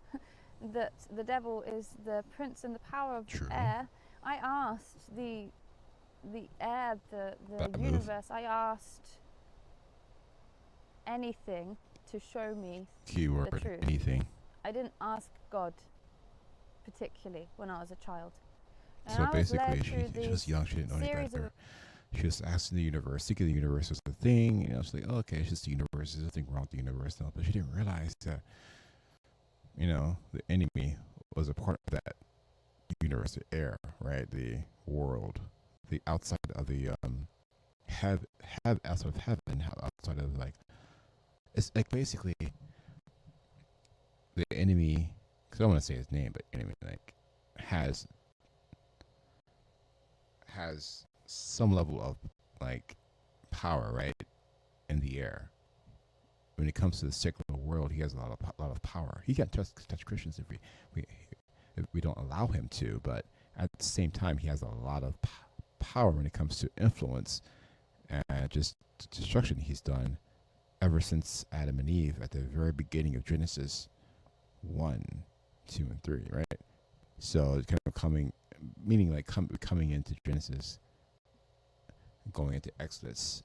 that the devil is the prince and the power of True. air. I asked the air, the universe, I asked anything to show me keyword the truth. anything. I didn't ask God particularly when I was a child. And So I was led basically, through she was young. She didn't know any series better. of She was asking the universe, thinking the universe was the thing. You know, she's like, oh, okay, it's just the universe. There's nothing wrong with the universe. No, but she didn't realize that, you know, the enemy was a part of that universe, the air, right? The world, the outside of the outside of heaven, outside of like, it's like basically the enemy. Because I don't want to say his name, but enemy like has some level of like power, right, in the air. When it comes to the secular world, he has a lot of power. He can't touch Christians if we don't allow him to. But at the same time, he has a lot of power when it comes to influence and just destruction he's done ever since Adam and Eve at the very beginning of Genesis 1, 2, and 3, right? So it's kind of coming into Genesis, going into Exodus.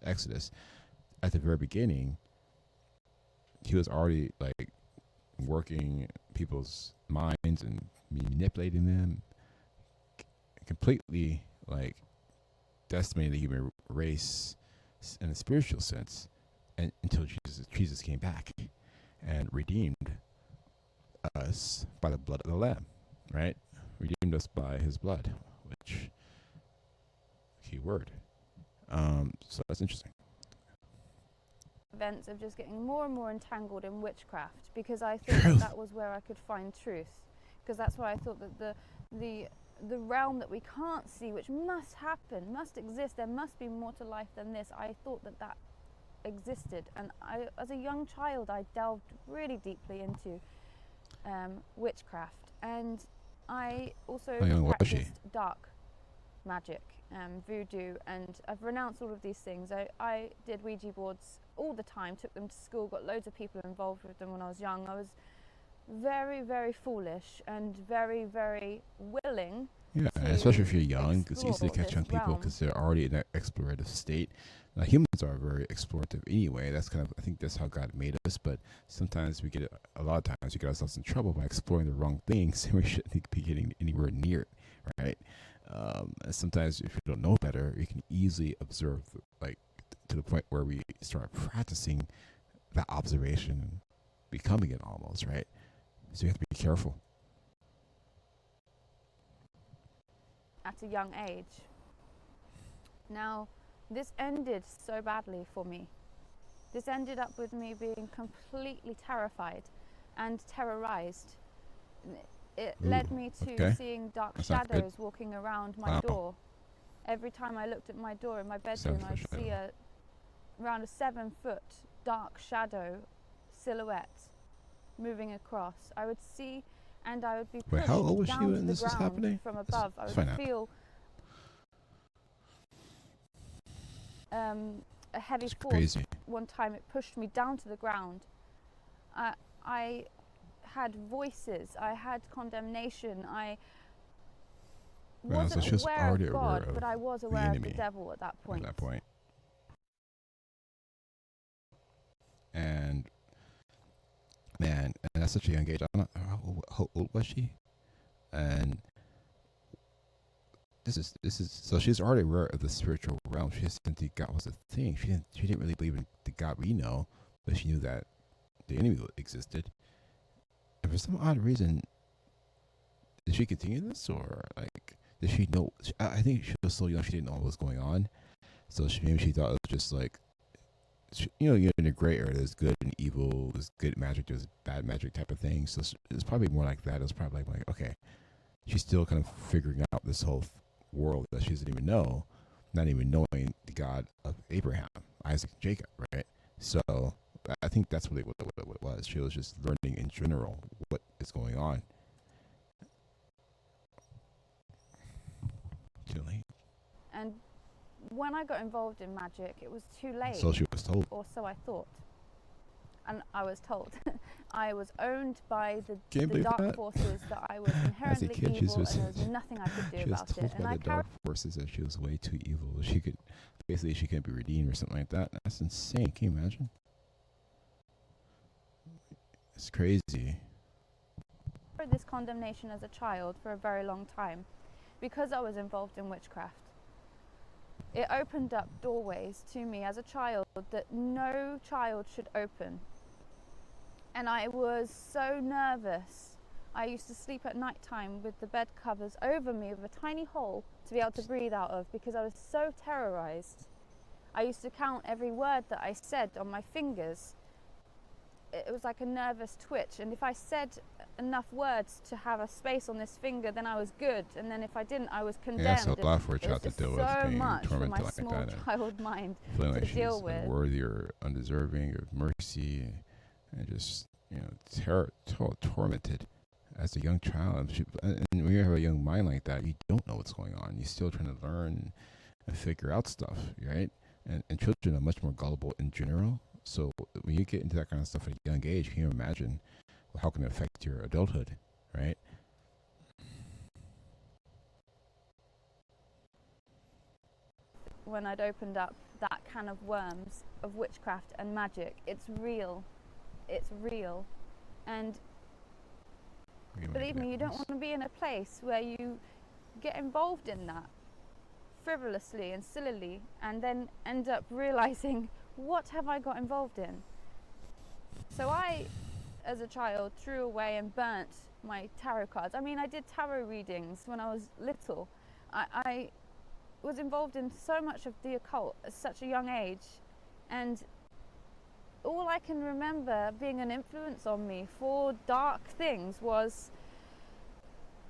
At the very beginning, he was already like working people's minds and manipulating them, completely like decimating the human race in a spiritual sense, and until Jesus came back and redeemed us by the blood of the Lamb, right? Redeemed us by his blood, which key word. So that's interesting. events of just getting more and more entangled in witchcraft, because I thought that was where I could find truth, because that's why I thought that the realm that we can't see, which must happen, must exist, there must be more to life than this. I thought that existed, and I, as a young child, I delved really deeply into witchcraft, and I also practiced dark magic, voodoo, and I've renounced all of these things. I did Ouija boards all the time, took them to school, got loads of people involved with them when I was young. I was very, very foolish and very, very willing Yeah, and especially to if you're young, it's easy to explore catch this young people realm. because they're already in that explorative state. Humans are very explorative anyway. That's kind of, I think that's how God made us. But sometimes a lot of times we get ourselves in trouble by exploring the wrong things, and we shouldn't be getting anywhere near it, right? And sometimes if you don't know better, you can easily observe, like to the point where we start practicing that observation, becoming it almost, right? So you have to be careful. At a young age. Now, this ended so badly for me. This ended up with me being completely terrified and terrorized. It led me to seeing dark shadows walking around my door. Every time I looked at my door in my bedroom, I'd see around a 7-foot dark shadow silhouette moving across. I would see, and I would be pushed how old was down she to when the this was ground happening? from above. I would feel a heavy force. Crazy. One time it pushed me down to the ground. I had voices. I had condemnation. I wasn't aware of God, but I was aware of the devil at that point. And man, and at such a young age, I don't know how old was she? And this is so she's already aware of the spiritual realm. She just didn't think God was a thing. She didn't really believe in the God we know, but she knew that the enemy existed. And for some odd reason, did she continue this, or like did she know? I think she was so young she didn't know what was going on. So maybe she thought it was just like, you're in a gray area. There's good and evil. There's good magic. There's bad magic type of thing. So it's probably more like that. It's probably like okay, she's still kind of figuring out this whole world that she doesn't even know, not even knowing the God of Abraham, Isaac, and Jacob, right? So I think that's what it was. She was just learning in general what is going on. Too late. And when I got involved in magic, it was too late. So she was told. Or so I thought. And I was told. I was owned by the dark forces that I was inherently evil, and there was nothing I could do about it. She was told by the dark forces that she was way too evil. She couldn't be redeemed or something like that. That's insane. Can you imagine? It's crazy. This condemnation as a child for a very long time because I was involved in witchcraft. It opened up doorways to me as a child that no child should open. And I was so nervous. I used to sleep at night time with the bed covers over me with a tiny hole to be able to breathe out of because I was so terrorized. I used to count every word that I said on my fingers. It was like a nervous twitch, and if I said enough words to have a space on this finger, then I was good, and then if I didn't, I was condemned. Yeah, that's a lot for a child to deal with, so being much for my tormented small like that, child mind feeling to like deal she's with. Unworthy or undeserving of mercy, and just tormented as a young child. And when you have a young mind like that, you don't know what's going on. You're still trying to learn and figure out stuff, right? And children are much more gullible in general. So when you get into that kind of stuff at a young age, can you imagine how can it affect your adulthood, right? When I'd opened up that can of worms of witchcraft and magic, it's real. It's real. And believe me, you don't want to be in a place where you get involved in that frivolously and sillily and then end up realizing, what have I got involved in? So I, as a child, threw away and burnt my tarot cards. I mean, I did tarot readings when I was little. I was involved in so much of the occult at such a young age, and all I can remember being an influence on me for dark things was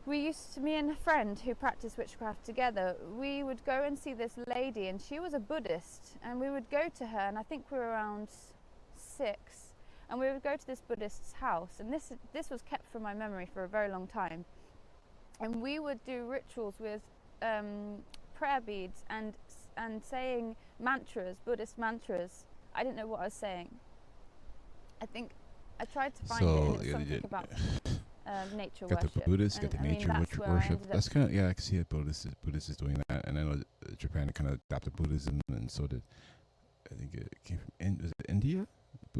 me and a friend who practiced witchcraft together, we would go and see this lady, and she was a Buddhist, and we would go to her, and I think we were around 6, and we would go to this Buddhist's house, and this was kept from my memory for a very long time, and we would do rituals with prayer beads and saying mantras, Buddhist mantras. I didn't know what I was saying. I think I tried to find it, and it's something about nature Got the worship. Buddhists, And got the I mean, nature that's where I worship. ended up. That's kind of, yeah, I can see that Buddhist is doing that, and I know Japan kind of adopted Buddhism, and so did, I think it came from was it India?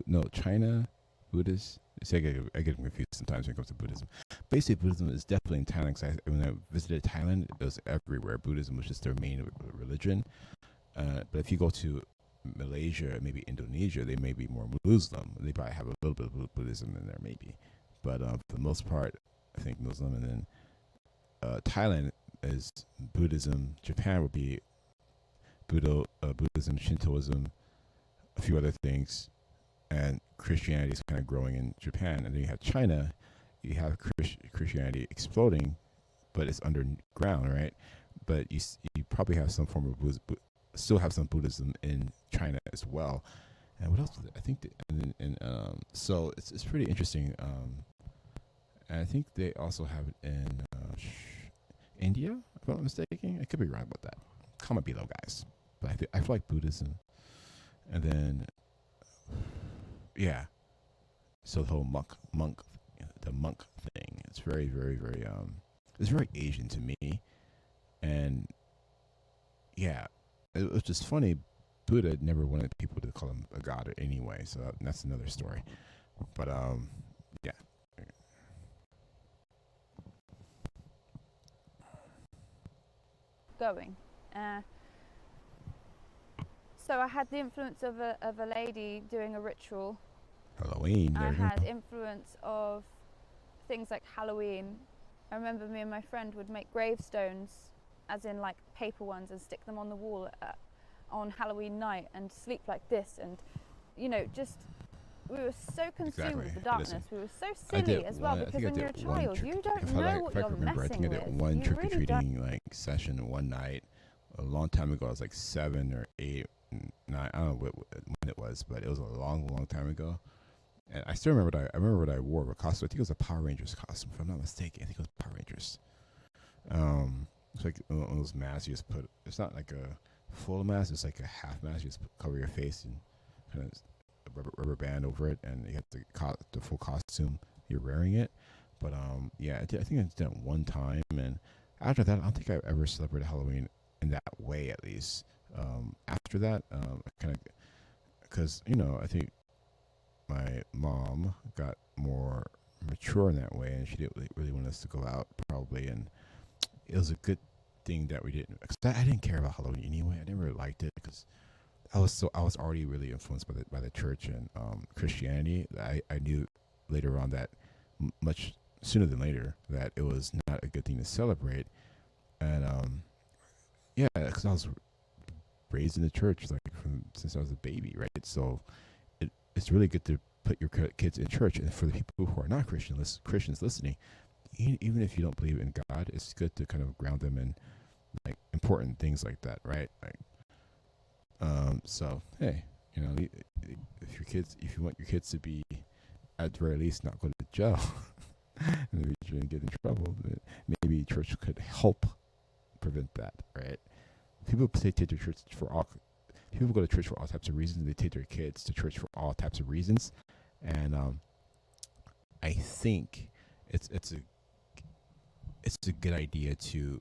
No, China, Buddhist. See, I get confused sometimes when it comes to Buddhism. Basically, Buddhism is definitely in Thailand. Cause when I visited Thailand, it was everywhere. Buddhism was just their main religion. But if you go to Malaysia, maybe Indonesia, they may be more Muslim. They probably have a little bit of Buddhism in there, maybe. But for the most part, I think Muslim. And then Thailand is Buddhism. Japan would be Buddhism, Shintoism, a few other things. And Christianity is kind of growing in Japan. And then you have China, you have Christianity exploding, but it's underground, right? But you probably have some form of Buddhism, still have some Buddhism in China as well. And what else? I think, so it's pretty interesting. And I think they also have it in India, if I'm not mistaken. I could be wrong about that. Comment below, guys. But I feel like Buddhism, and then yeah. So the whole the monk thing. It's very, very, very it's very Asian to me, and yeah, it was just funny. Buddha never wanted people to call him a god anyway, so that's another story. But yeah. Going. So I had the influence of a lady doing a ritual. Halloween. I had influence of things like Halloween. I remember me and my friend would make gravestones, as in like paper ones, and stick them on the wall on Halloween night and sleep like this. And you know, just we were so consumed with the darkness. We were so silly as well, because when you're a child, you don't know what you're messing with. I think I did one trick or treating like session one night a long time ago. I was like 7 or 8, 9. I don't know when it was, but it was a long, long time ago. And I still remember what I wore. A costume. I think it was a Power Rangers costume, if I'm not mistaken. I think it was Power Rangers. It's like one of those masks you just put. It's not like a full mask. It's like a half mask. You just cover your face and kind of a rubber band over it, and you have the full costume. You're wearing it. But yeah, I think I did it one time, and after that, I don't think I ever celebrated Halloween in that way. At least after that, kind of, because I think my mom got more mature in that way, and she didn't really want us to go out, probably, and it was a good thing that we didn't. Cause I didn't care about Halloween anyway. I never liked it because I was already really influenced by the church and Christianity. I knew later on that much sooner than later that it was not a good thing to celebrate, and yeah, because I was raised in the church since I was a baby, right? So it's really good to put your kids in church. And for the people who are not Christians listening, even if you don't believe in God, it's good to kind of ground them in like important things like that, right? Like, so hey, if you want your kids to be, at the very least, not go to jail and get in trouble, maybe church could help prevent that, right? People take their church for all. People go to church for all types of reasons. They take their kids to church for all types of reasons, and I think it's a good idea to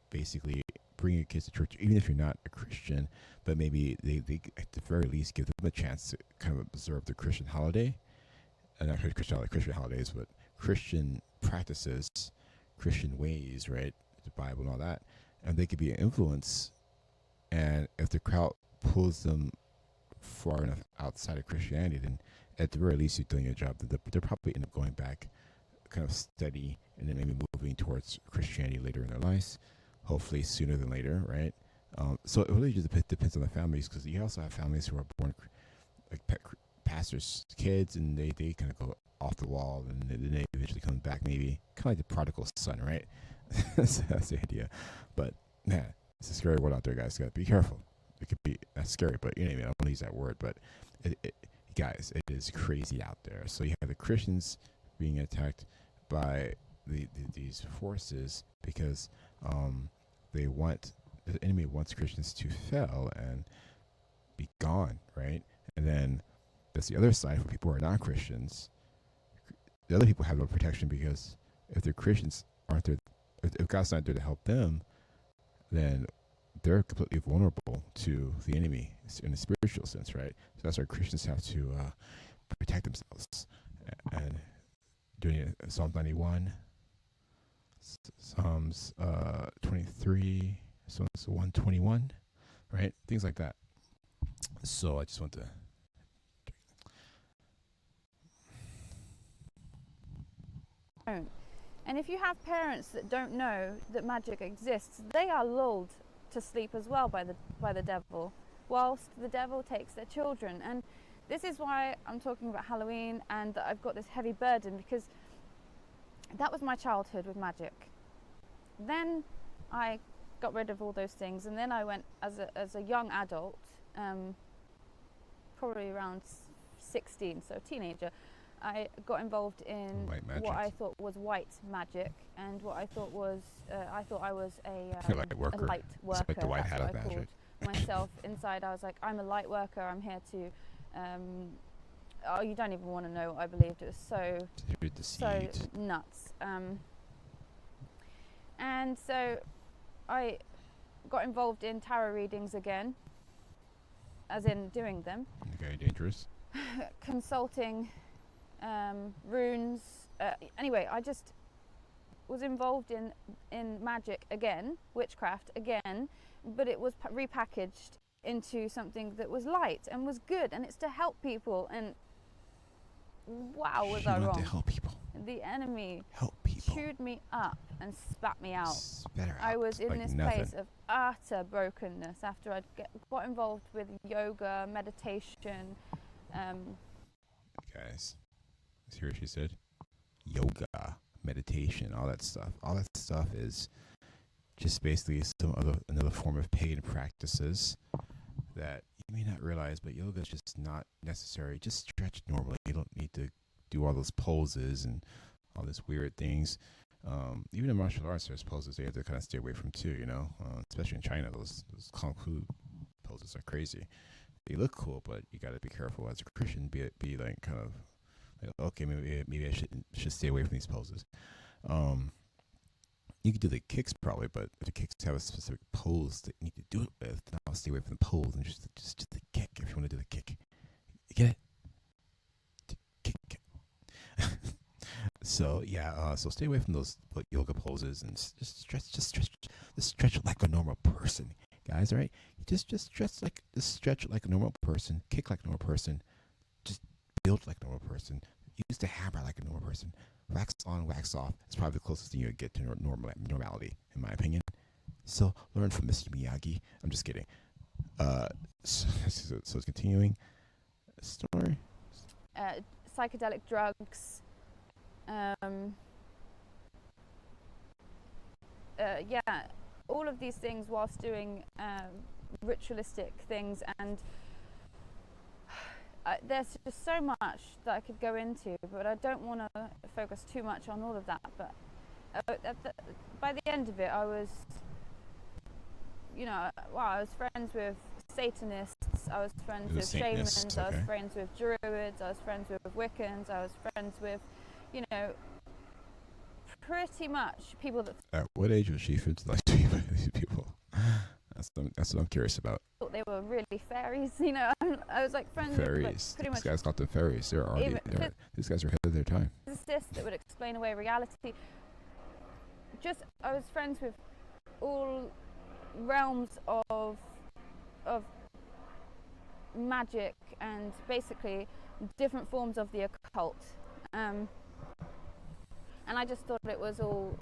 basically bring your kids to church, even if you're not a Christian, but maybe they at the very least give them a chance to kind of observe the Christian holiday, and not Christian holidays, but Christian practices, Christian ways, right? The Bible and all that, and they could be an influence. And if the crowd pulls them far enough outside of Christianity, then at the very least you're doing your job. They'll probably end up going back kind of steady, and then maybe moving towards Christianity later in their lives, hopefully sooner than later, right? So it really just depends on the families, because you also have families who are born like pastors' kids, and they kind of go off the wall, and then they eventually come back, maybe kind of like the prodigal son, right? That's the idea. But yeah, it's a scary word out there, guys. Gotta be careful. It could be that's scary, but I don't use that word. But guys, it is crazy out there. So you have the Christians being attacked by these forces because the enemy wants Christians to fail and be gone, right? And then there's the other side for people who are not Christians. the other people have no protection because if the Christians aren't there, if God's not there to help them, then they're completely vulnerable to the enemy in a spiritual sense, right? So that's why Christians have to protect themselves. And doing it, Psalm 91, Psalms 23, Psalms 121, right? Things like that. So I just want to. And if you have parents that don't know that magic exists, they are lulled to sleep as well by the devil, whilst the devil takes their children. And this is why I'm talking about Halloween and that I've got this heavy burden, because that was my childhood with magic. Then I got rid of all those things, and then I went as a young adult, probably around 16, so teenager. I got involved in what I thought was white magic, and what I thought was I thought I was a light worker. Like the white hat of magic. magic. Myself inside, I was like, I'm a light worker. I'm here to. Oh, you don't even want to know what I believed. It was so nuts. And so I got involved in tarot readings again, as in doing them. Very dangerous. Consulting. Runes. Anyway, I just was involved in magic again, witchcraft again, but it was repackaged into something that was light and was good, and it's to help people. And wow, was I wrong? To help people. The enemy help people. chewed me up and spat me out. I was in this place of utter brokenness after I'd got involved with yoga, meditation. Guys. Hear what she said? Yoga, meditation, all that stuff. All that stuff is just basically another form of pagan practices that you may not realize, but yoga is just not necessary. Just stretch normally. You don't need to do all those poses and all these weird things. Even in martial arts, there's poses they have to kind of stay away from too, especially in China. Those kung fu poses are crazy. They look cool, but you got to be careful as a Christian. Be like kind of okay, maybe I should stay away from these poses. You could do the kicks probably, but if the kicks have a specific pose that you need to do it with, then I'll stay away from the pose and just the kick if you want to do the kick. You get it? Kick. So yeah, so stay away from those yoga poses and just stretch like a normal person, guys. All right, just stretch like a normal person, kick like a normal person, just build like a normal person, use the hammer like a normal person, wax on, wax off. It's probably the closest thing you would get to normality, in my opinion. So learn from Mr. Miyagi. I'm just kidding. So it's continuing. Story. Psychedelic drugs. Yeah, all of these things whilst doing ritualistic things, and there's just so much that I could go into, but I don't want to focus too much on all of that. But by the end of it, I was, I was friends with Satanists, I was friends with shamans, okay. I was friends with Druids, I was friends with Wiccans, I was friends with, pretty much people that... At what age was she friends with these people? That's what I'm curious about. Thought they were really fairies, I was like friends fairies. with like, pretty much... These guys got the fairies. These guys are ahead of their time. Physicists that would explain away reality. I was friends with all realms of magic and basically different forms of the occult. And I just thought it was all,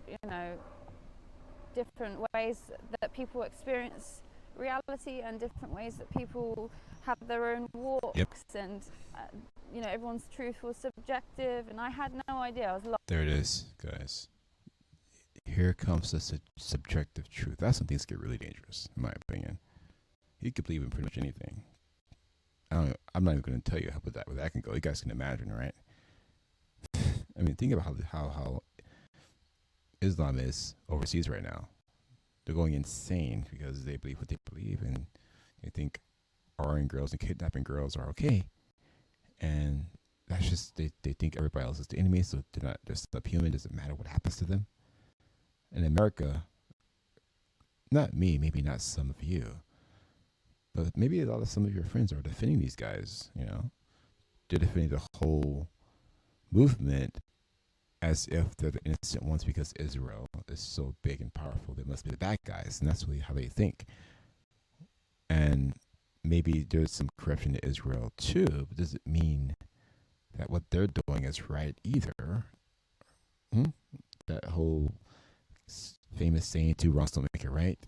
different ways that people experience reality and different ways that people have their own walks. Yep. And, everyone's truth was subjective, and I had no idea. I was lost. There it is, guys. Here comes the subjective truth. That's when things get really dangerous, in my opinion. You could believe in pretty much anything. I'm not even going to tell you where that can go. You guys can imagine, right? I mean, think about how Islam is overseas right now. They're going insane because they believe what they believe, and they think R&ing girls and kidnapping girls are okay. And that's just they think everybody else is the enemy, so they're subhuman. Doesn't matter what happens to them. In America, not me, maybe not some of you, but maybe a lot of some of your friends are defending these guys. They're defending the whole movement as if they're the innocent ones because Israel is so big and powerful. They must be the bad guys, and that's really how they think. And maybe there's some corruption in Israel too, but does it mean that what they're doing is right either? That whole famous saying, two wrongs don't make it right.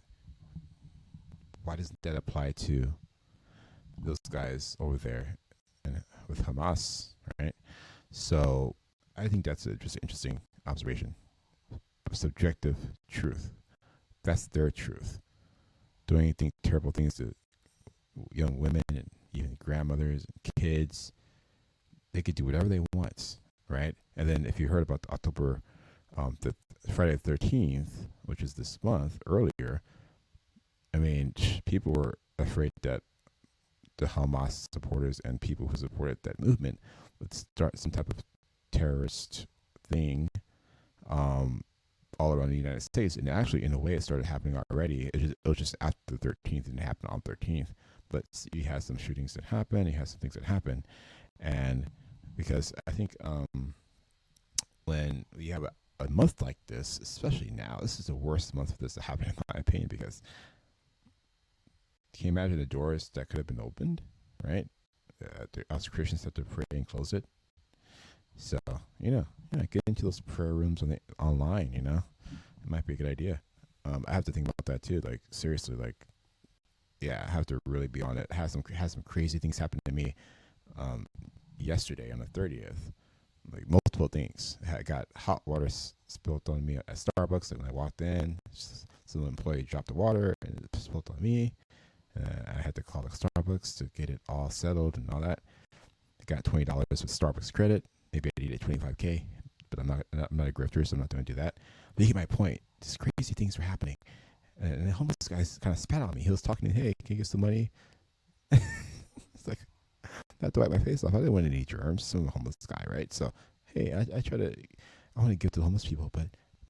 Why doesn't that apply to those guys over there with Hamas, right? So I think that's just an interesting observation. Subjective truth. That's their truth. Doing anything terrible things to young women and even grandmothers and kids, they could do whatever they want, right? And then if you heard about the October, the Friday the 13th, which is this month earlier, I mean, people were afraid that the Hamas supporters and people who supported that movement would start some type of terrorist thing all around the United States. And actually, in a way, it started happening already. It was just after the 13th, and it happened on 13th. But you had some shootings that happened. You had some things that happened. And because I think when you have a month like this, especially now, this is the worst month for this to happen, in my opinion, because can you imagine the doors that could have been opened, right? Us Christians have to pray and close it. So, get into those prayer rooms online, It might be a good idea. I have to think about that too. Like, seriously, I have to really be on it. Had some crazy things happen to me yesterday on the 30th. Like, multiple things. I got hot water spilled on me at Starbucks. And when I walked in, some employee dropped the water and it spilled on me. I had to call the Starbucks to get it all settled and all that. I got $20 with Starbucks credit. Maybe I needed $25K, but I'm not a grifter, so I'm not going to do that. But you get my point. Just crazy things were happening. And the homeless guy kind of spat on me. He was talking to me, hey, can you get some money? It's like, not to wipe my face off. I didn't want any germs. Some homeless guy, right? So, hey, I want to give to the homeless people, but when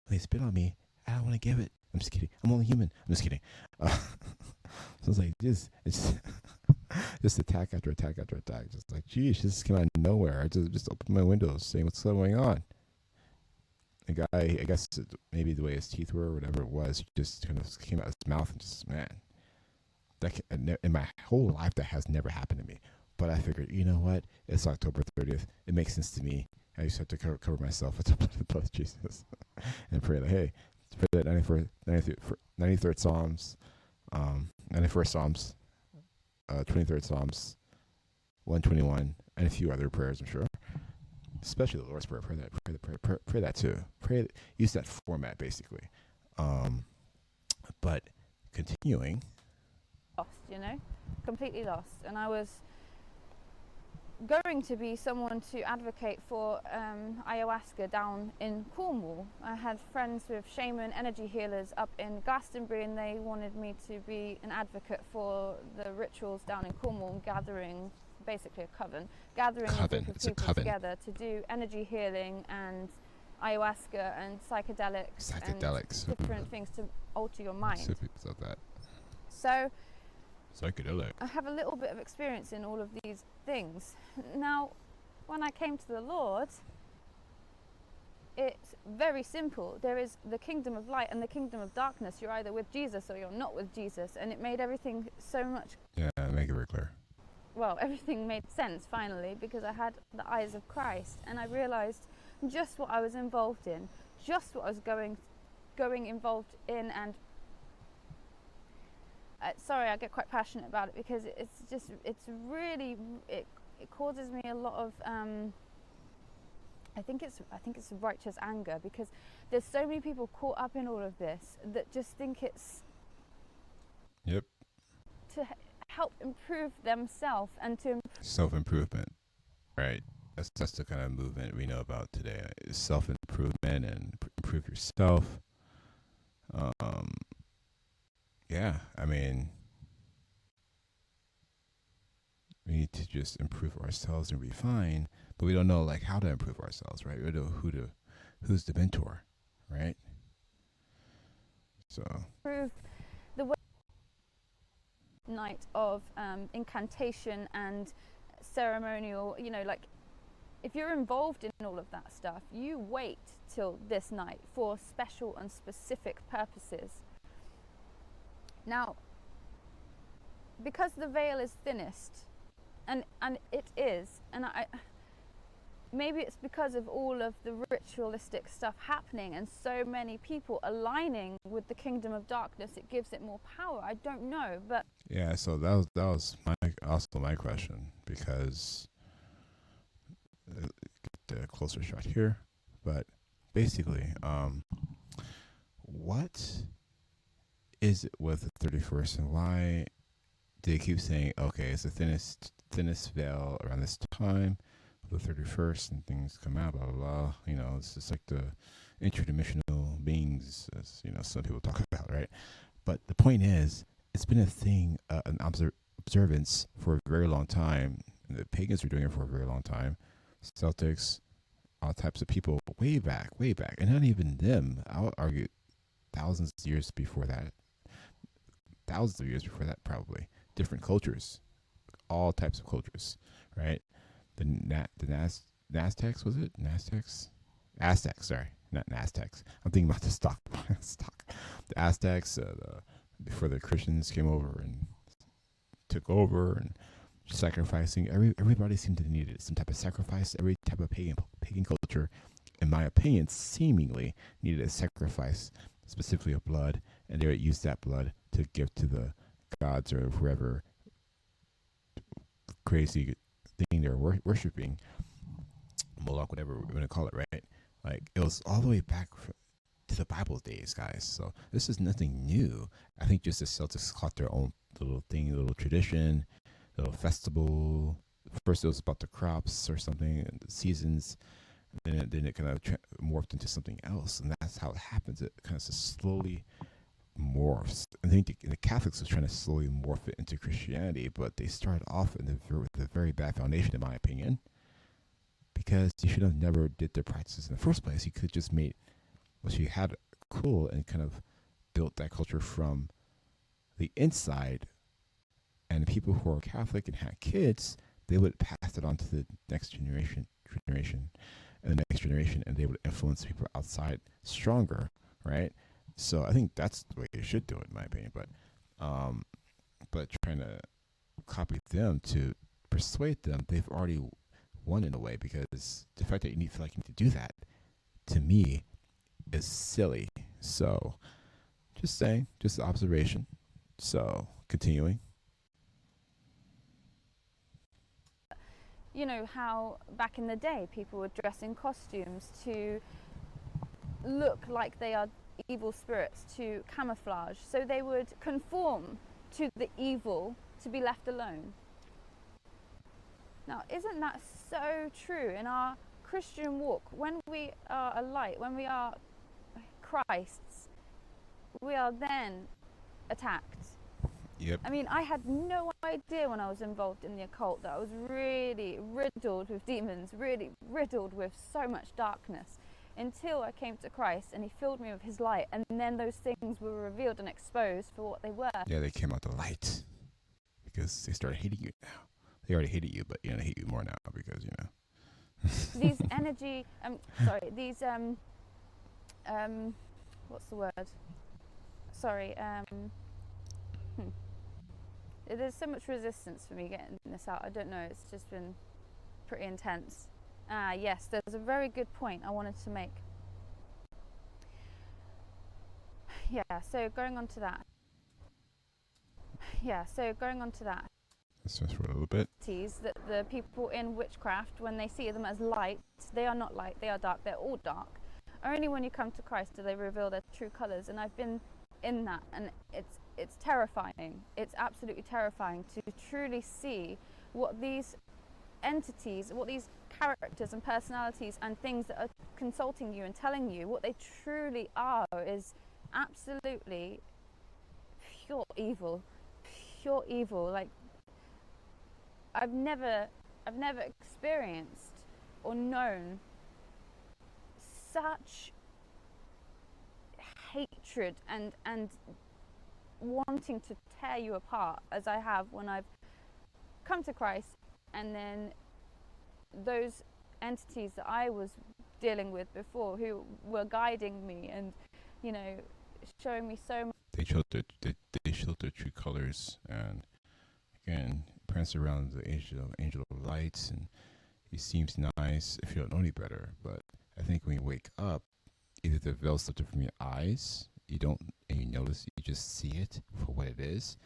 they spit on me, I don't want to give it. I'm just kidding. I'm only human. I'm just kidding. So it's like it's just attack after attack after attack. Just like, geez, this came out of nowhere. I just opened my windows, saying what's going on. The guy, I guess maybe the way his teeth were or whatever it was, he just kind of came out of his mouth and just, man, in my whole life that has never happened to me. But I figured, you know what? It's October 30th. It makes sense to me. I just have to cover myself with the blood of Jesus and pray that, hey, for that 93rd Psalms, 91st Psalms, 23rd Psalms, 121, and a few other prayers, I'm sure. Especially the Lord's Prayer. Pray that too. Use that format, basically. But continuing. Lost, completely lost. And I was going to be someone to advocate for ayahuasca down in Cornwall. I had friends with shaman energy healers up in Glastonbury, and they wanted me to be an advocate for the rituals down in Cornwall, gathering basically a coven, gathering a group of people together to do energy healing and ayahuasca and psychedelics and different things to alter your mind. Specifics of that. So psychedelic. I have a little bit of experience in all of these things. Now, when I came to the Lord, it's very simple. There is the kingdom of light and the kingdom of darkness. You're either with Jesus or you're not with Jesus, and it made everything so much. Yeah, make it very clear. Well, everything made sense finally because I had the eyes of Christ, and I realized just what I was involved in, just what I was going involved in, and sorry, I get quite passionate about it because it causes me a lot of I think it's righteous anger, because there's so many people caught up in all of this that just think it's to help improve themselves and to self-improvement, right? That's the kind of movement we know about today. Self-improvement and improve yourself. Yeah, I mean, We need to just improve ourselves and refine, but we don't know like how to improve ourselves, right? We don't know who's the mentor, right? So Prove the way night of incantation and ceremonial, like if you're involved in all of that stuff, you wait till this night for special and specific purposes. Now, because the veil is thinnest, and it is, and maybe it's because of all of the ritualistic stuff happening and so many people aligning with the kingdom of darkness, it gives it more power. I don't know, but yeah, so that was also my question, because get a closer shot here, but basically, what is it with the 31st, and why do they keep saying, okay, it's the thinnest veil around this time, the 31st, and things come out, blah blah blah. It's just like the interdimensional beings, as some people talk about, right? But the point is, it's been a thing, an observance for a very long time. The pagans were doing it for a very long time. Celtics, all types of people, way back, and not even them. I would argue thousands of years before that, probably different cultures, all types of cultures, right? The Naztecs, was it Naztecs? Aztecs, sorry, not Naztecs. I'm thinking about the stock. The Aztecs, before the Christians came over and took over and sacrificing. Everybody seemed to need some type of sacrifice. Every type of pagan culture, in my opinion, seemingly needed a sacrifice, specifically of blood, and they would use that blood to give to the gods or whoever crazy thing they're worshiping, Moloch, whatever we're going to call it, right? Like, it was all the way back to the Bible days, guys. So this is nothing new. I think just the Celtics caught their own little thing, little tradition, little festival. First it was about the crops or something, and the seasons. Then it kind of morphed into something else, and that's how it happens. It kind of just slowly morphs. I think the Catholics was trying to slowly morph it into Christianity, but they started off with a very bad foundation, in my opinion, because you should have never did their practices in the first place. You could just made what you had cool and kind of built that culture from the inside. And the people who are Catholic and had kids, they would pass it on to the next generation, and the next generation, and they would influence people outside stronger, right? So I think that's the way you should do it, in my opinion. But trying to copy them to persuade them, they've already won in a way, because the fact that you feel like you need to do that, to me, is silly. So just saying, just observation. So continuing. How back in the day people would dress in costumes to look like they are evil spirits, to camouflage, so they would conform to the evil to be left alone. Now, isn't that so true in our Christian walk? When we are a light, when we are Christ's, we are then attacked. Yep. I mean, I had no idea when I was involved in the occult that I was really riddled with demons, really riddled with so much darkness, until I came to Christ and he filled me with his light, and then those things were revealed and exposed for what they were. Yeah, they came out the light because they started hating you now. They already hated you, but they hate you more now because These energy, these what's the word? Sorry, There's so much resistance for me getting this out. I don't know, it's just been pretty intense. Yes, there's a very good point I wanted to make. Yeah, so going on to that. Let's just for a little bit. That the people in witchcraft, when they see them as light, they are not light, they are dark, they're all dark. Only when you come to Christ do they reveal their true colours, and I've been in that, and it's terrifying. It's absolutely terrifying to truly see what these entities, what these characters and personalities and things that are consulting you and telling you what they truly are is absolutely pure evil. Like, I've never experienced or known such hatred and wanting to tear you apart as I have when I've come to Christ, and then those entities that I was dealing with before, who were guiding me and, you know, showing me so much. They showed their true colors, and again, prance around the angel of lights, and he seems nice if you don't know any better. But I think when you wake up, either the veil's lifted from your eyes, you don't, and you notice, you just see it for what it is.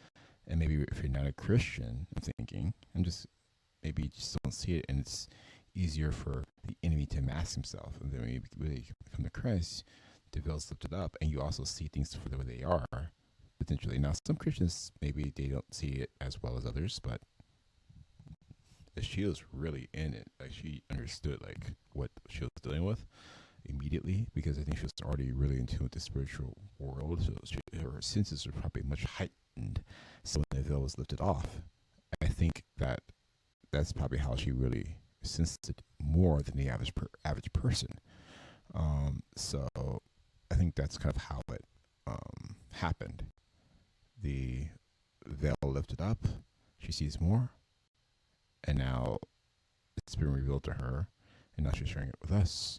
And maybe if you're not a Christian, I'm thinking, maybe you just don't see it, and it's easier for the enemy to mask himself. And then when you really come to Christ, the veil's lifted up, and you also see things for the way they are, potentially. Now, some Christians, maybe they don't see it as well as others, but she was really in it. Like, she understood like what she was dealing with immediately, because I think she was already really in tune with the spiritual world. So her senses were probably much heightened. So when the veil was lifted off, I think that's probably how she really sensed it more than the average person. So I think that's kind of how it happened. The veil lifted up, she sees more, and now it's been revealed to her, and now she's sharing it with us.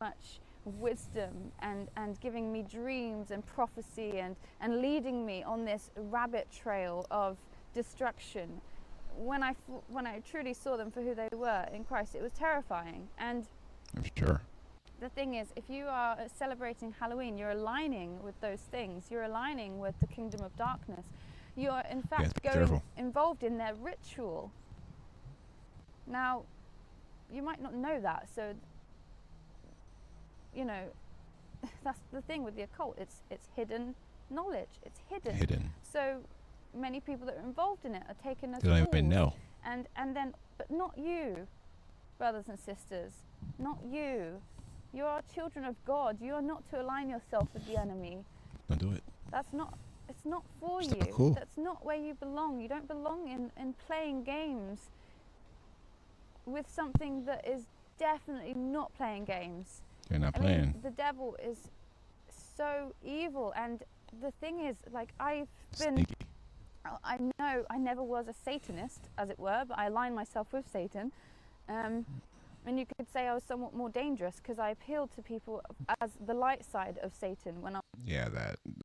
Much wisdom and giving me dreams and prophecy and leading me on this rabbit trail of destruction. When I truly saw them for who they were in Christ, it was terrifying. And I'm sure. The thing is, if you are celebrating Halloween, you're aligning with those things. You're aligning with the kingdom of darkness. You are, in fact, involved in their ritual. Now, you might not know that, so, you know, that's the thing with the occult. It's hidden knowledge. It's hidden. So many people that are involved in it are taken as they don't even know. And then, but not you, brothers and sisters, not you. You are children of God. You are not to align yourself with the enemy. Don't do it. It's not for it's you. Not cool. That's not where you belong. You don't belong in playing games with something that is definitely not playing games. You're not playing. Mean, the devil is so evil, and the thing is, like, I've been sneaky. I know I never was a Satanist, as it were, but I aligned myself with Satan. And you could say I was somewhat more dangerous because I appealed to people as the light side of Satan. Yeah,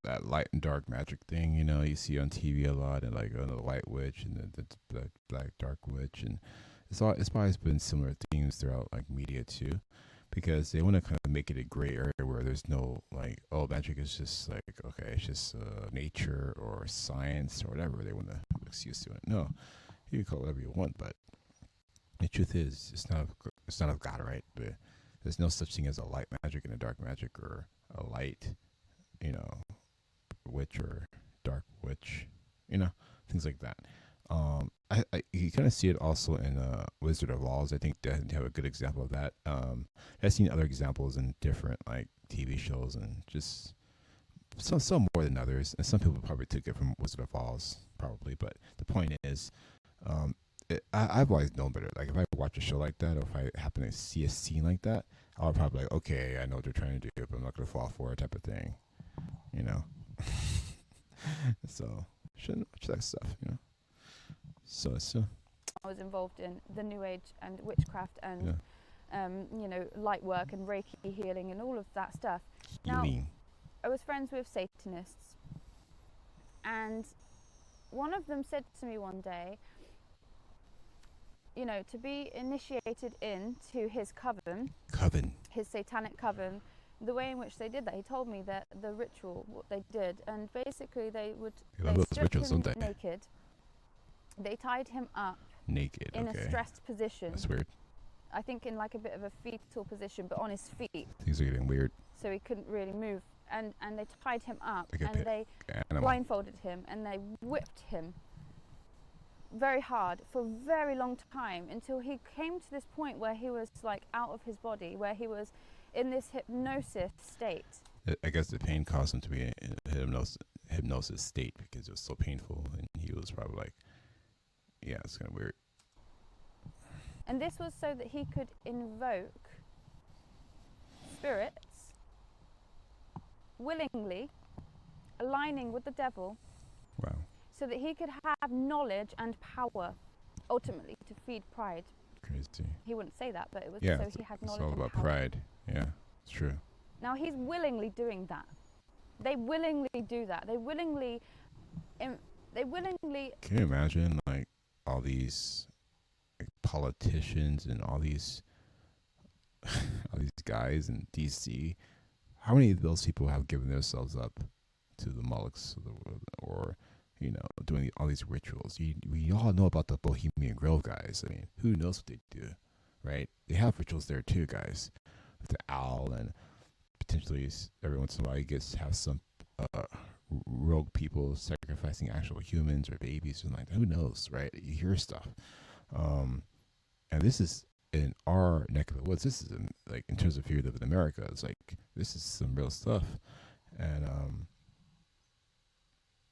that light and dark magic thing, you know, you see on TV a lot, and like the white witch and the black dark witch, and it's always been similar themes throughout like media too, because they want to kind of make it a gray area where there's no like, oh, magic is just like, okay, it's just nature or science or whatever they want to excuse to it. No, you can call it whatever you want, but the truth is, it's not of God, right? But there's no such thing as a light magic and a dark magic, or a light, you know, witch or dark witch, you know, things like that. You kind of see it also in Wizard of Oz. I think they have a good example of that. I've seen other examples in different like TV shows, and just some more than others. And some people probably took it from Wizard of Oz, probably. But the point is, I've always known better. Like, if I watch a show like that, or if I happen to see a scene like that, I'll probably like, okay, I know what they're trying to do, but I'm not going to fall for it, type of thing, you know. So shouldn't watch that stuff, you know. So I was involved in the New Age and witchcraft and you know, light work and Reiki healing and all of that stuff. Healing. Now, I was friends with Satanists, and one of them said to me one day, you know, to be initiated into his coven, his satanic coven, the way in which they did that, he told me that the ritual, what they did, and basically they stripped him naked, they tied him up naked in a stressed position. That's weird. I think in like a bit of a fetal position, but on his feet. Things are getting weird. So he couldn't really move, and they tied him up, like and they blindfolded him, and they whipped him very hard for a very long time, until he came to this point where he was like out of his body, where he was in this hypnosis state. I guess the pain caused him to be in a hypnosis state, because it was so painful, and he was probably like, Yeah, it's kind of weird. And this was so that he could invoke spirits willingly, aligning with the devil, Wow. so that he could have knowledge and power, ultimately to feed pride. Crazy. He wouldn't say that, but it was Yeah, so he had knowledge it's all and about power. pride. Yeah, it's true. Now he's willingly doing that. They willingly do that. They willingly. Can you imagine, like, all these like, politicians and all these all these guys in DC? How many of those people have given themselves up to the Molochs or you know, doing all these rituals? We all know about the Bohemian Grove guys. I mean, who knows what they do, right? They have rituals there too, guys. With the owl, and potentially every once in a while you get to have some rogue people sacrificing actual humans or babies, and like, who knows, right? You hear stuff, and this is in our neck of the woods. This is like in terms of if you live in America, it's like this is some real stuff. And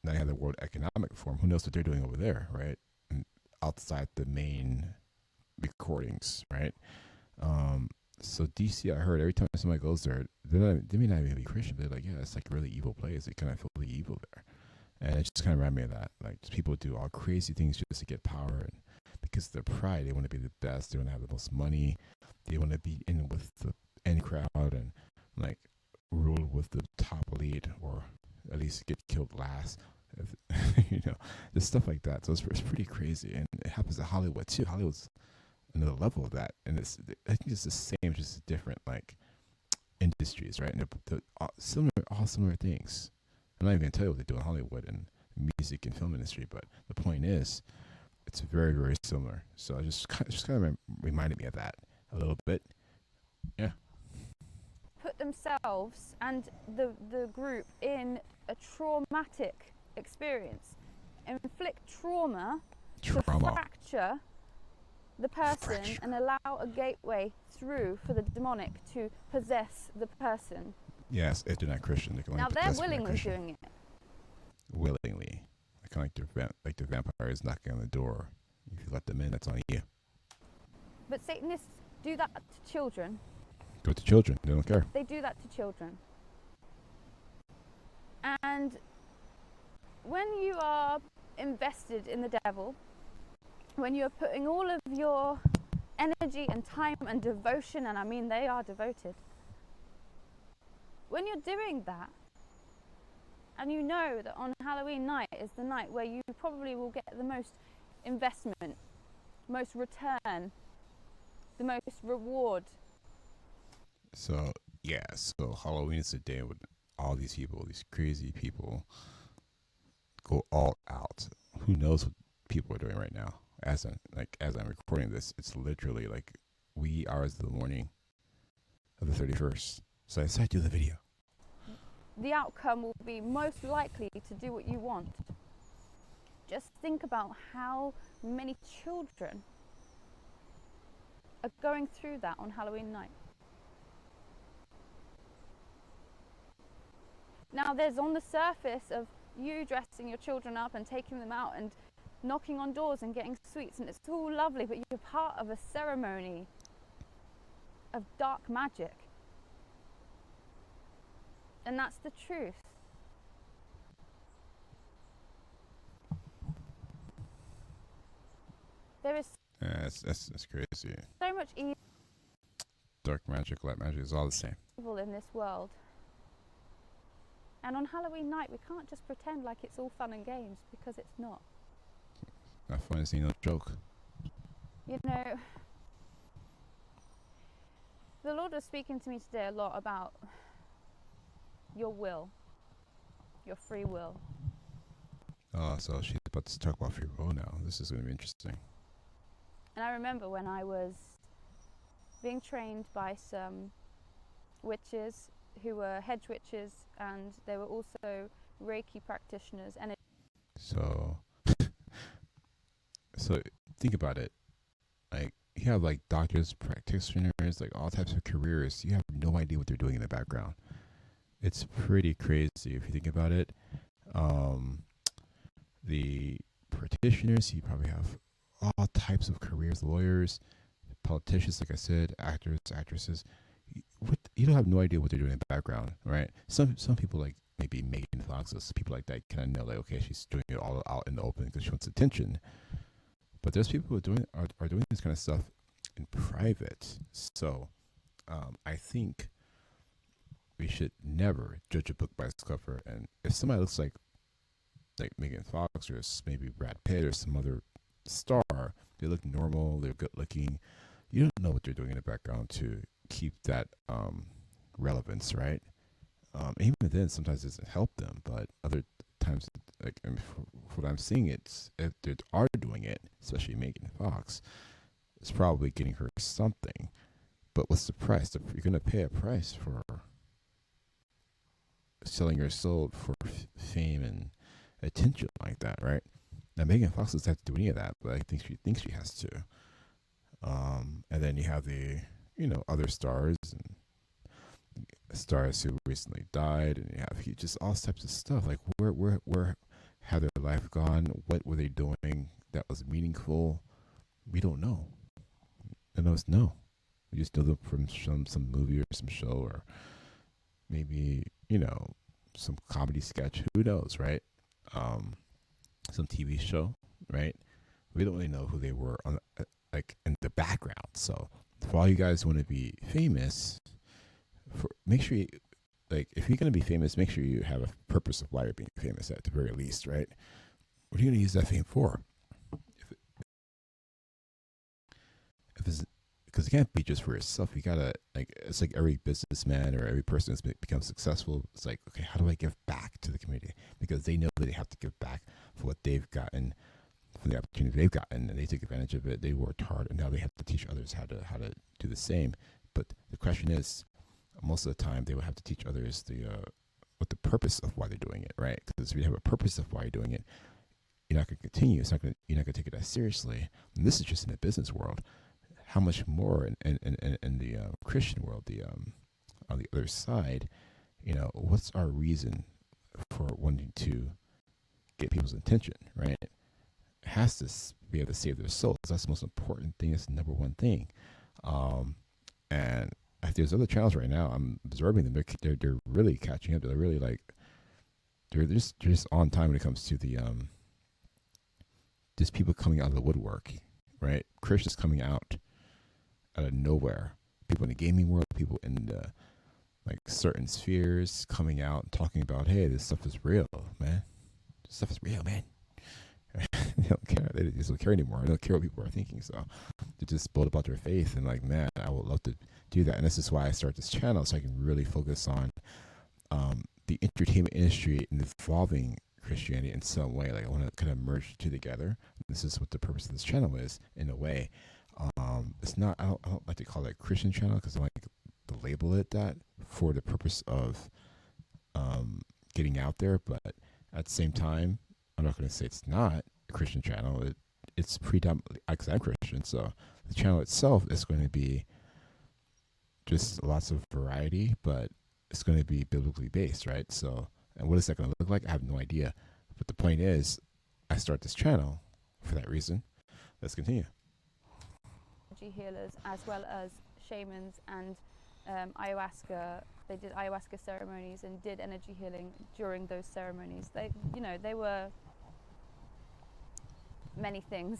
now you have the World Economic Forum. Who knows what they're doing over there, right? And outside the main recordings, right? So DC, I heard every time somebody goes there, they may not even be Christian, but they're like, yeah, it's like a really evil place. They kind of feel the evil there. And it just kind of reminded me of that. Like, people do all crazy things just to get power. And because of their pride, they want to be the best. They want to have the most money. They want to be in with the end crowd and, like, rule with the top elite, or at least get killed last. You know, just stuff like that. So it's pretty crazy. And it happens in Hollywood, too. Hollywood's another level of that, and I think it's the same, just different like industries, right? And they're all similar things. I'm not even gonna tell you what they do in Hollywood and music and film industry, but the point is, it's very, very similar. So I just kind of reminded me of that a little bit. Yeah. Put themselves and the group in a traumatic experience, inflict trauma. To fracture the person and allow a gateway through for the demonic to possess the person. Yes, if they're not Christian, they can now they're willingly doing it. Willingly, kind of like the vampire is knocking on the door. If you let them in, that's on you. But Satanists do that to children. Do it to children. They don't care. They do that to children. And when you are invested in the devil, when you're putting all of your energy and time and devotion, and I mean they are devoted, when you're doing that, and you know that on Halloween night is the night where you probably will get the most investment, most return, the most reward. So Halloween is the day when all these people, these crazy people, go all out. Who knows what people are doing right now? As I'm recording this, it's literally like wee hours of the morning of the 31st. So I decided to do the video. The outcome will be most likely to do what you want. Just think about how many children are going through that on Halloween night. Now there's on the surface of you dressing your children up and taking them out and knocking on doors and getting sweets, and it's all lovely, but you're part of a ceremony of dark magic. And that's the truth. There is That's crazy. so much Dark magic, light magic is all the same. evil in this world. And on Halloween night, we can't just pretend like it's all fun and games, because it's not. Not fun to see, no joke. You know, the Lord was speaking to me today a lot about your will, your free will. Oh, so she's about to talk about free will now. This is going to be interesting. And I remember when I was being trained by some witches who were hedge witches, and they were also Reiki practitioners. And so think about it. Like, you have like doctors, practitioners, like all types of careers. You have no idea what they're doing in the background. It's pretty crazy if you think about it. The practitioners, you probably have all types of careers, lawyers, politicians, like I said, actors, actresses. You don't have no idea what they're doing in the background, right? Some people like maybe Megan Fox, people like that kind of know, like, okay, she's doing it all out in the open because she wants attention. But there's people who are doing this kind of stuff in private. So I think we should never judge a book by its cover. And if somebody looks like Megan Fox or maybe Brad Pitt or some other star, they look normal, they're good looking. You don't know what they're doing in the background to keep that relevance, right? Even then, sometimes it doesn't help them, but other times, like, I mean, for what I'm seeing, it's if they are doing it, especially Megan Fox, it's probably getting her something. But what's the price? You're gonna pay a price for selling your soul for fame and attention like that, right? Now Megan Fox doesn't have to do any of that, but I think she thinks she has to. And then you have the other stars and stars who recently died, and you have just all types of stuff. Like where had their life gone? What were they doing that was meaningful? We don't know. I know it's no. We just know them from some movie or some show or maybe some comedy sketch. Who knows, right? Some TV show, right? We don't really know who they were on like in the background. So for all you guys who want to be famous, make sure you like if you're gonna be famous, make sure you have a purpose of why you're being famous at the very least, right? What are you gonna use that fame for? If it's because it can't be just for yourself. You gotta it's like every businessman or every person that's become successful. It's like, okay, how do I give back to the community? Because they know that they have to give back for what they've gotten, for the opportunity they've gotten, and they took advantage of it. They worked hard, and now they have to teach others how to do the same. But the question is, most of the time, they will have to teach others what the purpose of why they're doing it, right? Because if you have a purpose of why you're doing it, you're not going to continue. You're not going to take it as seriously. And this is just in the business world. How much more in the Christian world, on the other side, what's our reason for wanting to get people's attention, right? It has to be able to save their souls. That's the most important thing. It's the number one thing. And there's other channels right now. I'm observing them. They're really catching up. They're really they're just on time when it comes to the just people coming out of the woodwork, right? Christians coming out of nowhere. People in the gaming world, people in the certain spheres coming out and talking about, hey, this stuff is real, man. This stuff is real, man. They don't care. They just don't care anymore. They don't care what people are thinking. So they just bold about their faith and man, I would love to do that. And this is why I start this channel, so I can really focus on the entertainment industry and evolving Christianity in some way. Like I want to kind of merge the two together. This is what the purpose of this channel is, in a way. It's not. I don't like to call it a Christian channel because I like to label it that for the purpose of getting out there. But at the same time, I'm not going to say it's not a Christian channel. It's predominantly because I'm Christian, so the channel itself is going to be just lots of variety, but it's going to be biblically based, right? So, and what is that going to look like? I have no idea. But the point is, I start this channel for that reason. Let's continue. Energy healers as well as shamans and ayahuasca. They did ayahuasca ceremonies and did energy healing during those ceremonies. They were many things.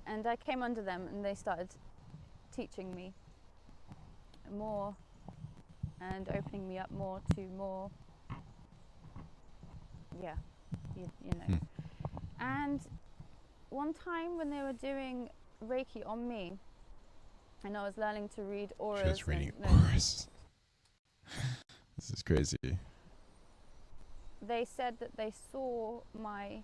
And I came under them and they started teaching me more and opening me up more to more, And one time when they were doing Reiki on me, and I was learning to read auras. She was reading auras. This is crazy. They said that they saw my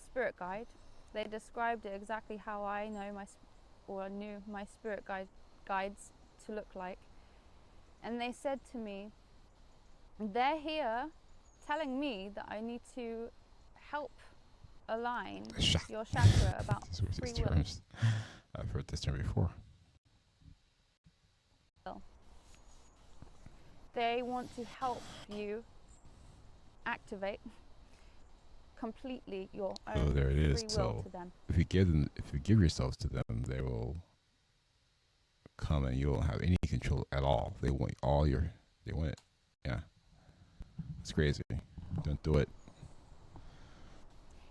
spirit guide. They described it exactly how I knew my spirit guides to look like. And they said to me, they're here telling me that I need to help align your chakra about free will. I've heard this term before. They want to help you activate completely your Oh, own there it is. free will So to them. if you give yourselves to them, they will come and you won't have any control at all. They want they want it. Yeah, it's crazy. Don't do it.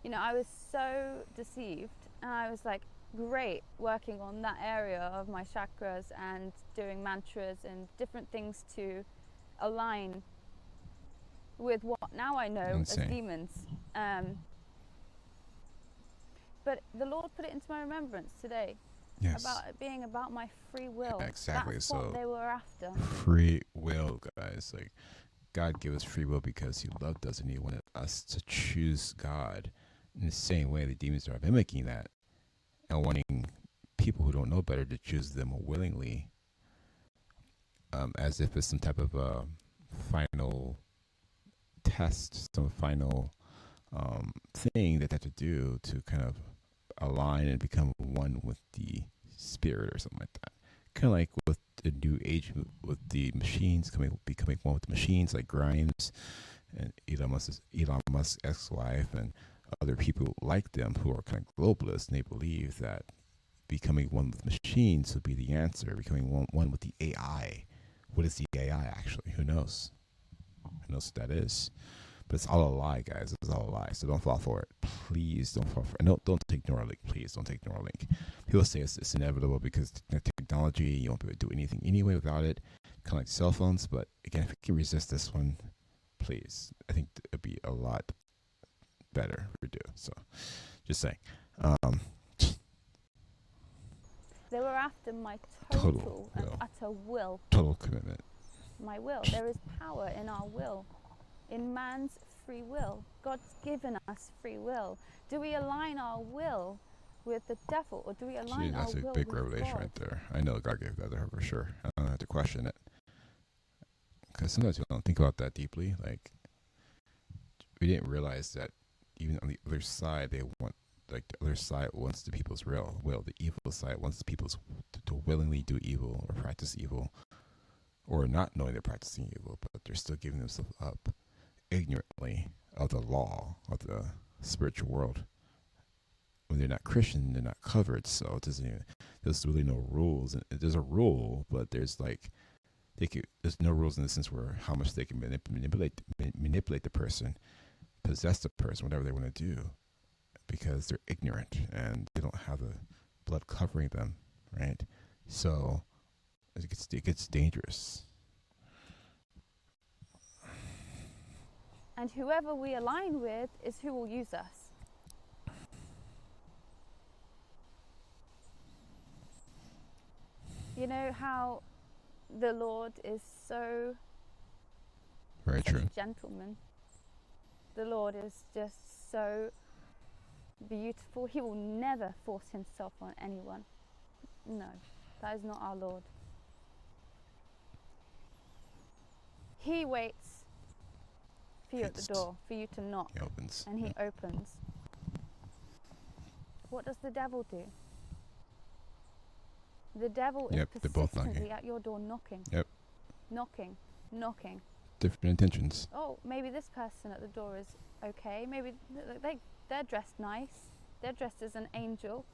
You know, I was so deceived, and I was like, great, working on that area of my chakras and doing mantras and different things to align with what now I know Insane. as demons. But the Lord put it into my remembrance today. Yes. About it being about my free will. Exactly. That's So what they were after. free will, guys. Like, God gave us free will because He loved us and He wanted us to choose God. In the same way, the demons are mimicking that and wanting people who don't know better to choose them willingly, as if it's some type of final test, some final thing that they have to do to kind of align and become one with the spirit or something like that. Kind of like with the new age, with the machines becoming one with the machines, like Grimes and Elon Musk's ex-wife and other people like them who are kind of globalists, and they believe that becoming one with machines would be the answer. Becoming one with the AI. What is the AI actually? Who knows? Who knows what that is? But it's all a lie, guys. It's all a lie. So don't fall for it. Please don't fall for it. No, don't take Neuralink. Please don't take Neuralink. People say it's inevitable because technology, you won't be able to do anything anyway without it. Kind of like cell phones. But again, if you can resist this one, please. I think it'd be a lot better if we do. So just saying. They were after my total and utter will. Total commitment. My will. There is power in our will. In man's free will. God's given us free will. Do we align our will with the devil, or do we align our will with God? That's a big revelation right there. I know God gave that to her for sure. I don't have to question it. Because sometimes we don't think about that deeply. Like, we didn't realize that even on the other side, the other side wants the people's will. The evil side wants the people to willingly do evil or practice evil, or not knowing they're practicing evil, but they're still giving themselves up ignorantly of the law of the spiritual world. When they're not Christian, they're not covered, so there's really no rules. And there's a rule, but there's no rules in the sense where how much they can manipulate the person, possess the person, whatever they want to do, because they're ignorant and they don't have the blood covering them, right? So it gets dangerous. And whoever we align with is who will use us. You know how the Lord is so very true. A gentleman. The Lord is just so beautiful. He will never force himself on anyone. No, that is not our Lord. He waits for you at the door, for you to knock. He opens. And he opens. What does the devil do? The devil is persistently at your door knocking. Yep. Knocking. Different intentions. Oh, maybe this person at the door is okay. Maybe they're dressed nice. They're dressed as an angel.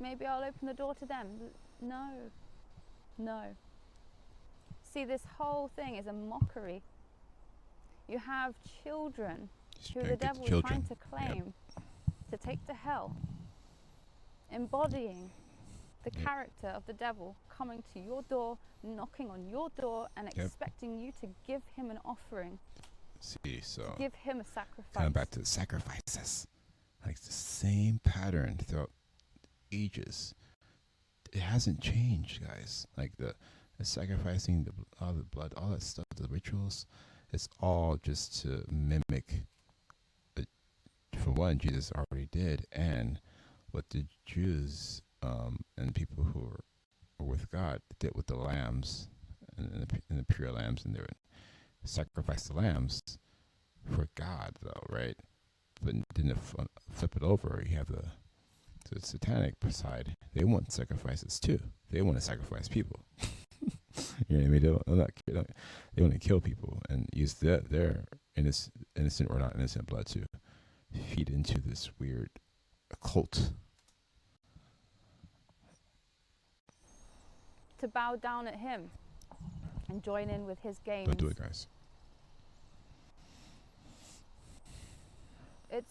Maybe I'll open the door to them. No. See, this whole thing is a mockery. You have children who the devil is trying to claim to take to hell, embodying the character of the devil, coming to your door, knocking on your door, and expecting you to give him an offering. See, so to give him a sacrifice. Coming back to the sacrifices, like the same pattern throughout ages. It hasn't changed, guys. Like the sacrificing, all the blood, all that stuff, the rituals. It's all just to mimic, for one, Jesus already did, and what the Jews and people who are with God did with the lambs and the pure lambs, and they would sacrifice the lambs for God, though, right? But didn't flip it over. You have the satanic side. They want sacrifices too. They want to sacrifice people. You know what I mean? They want to kill people and use their innocent or not innocent blood too, feed into this weird cult. To bow down at him and join in with his games. Don't do it, guys.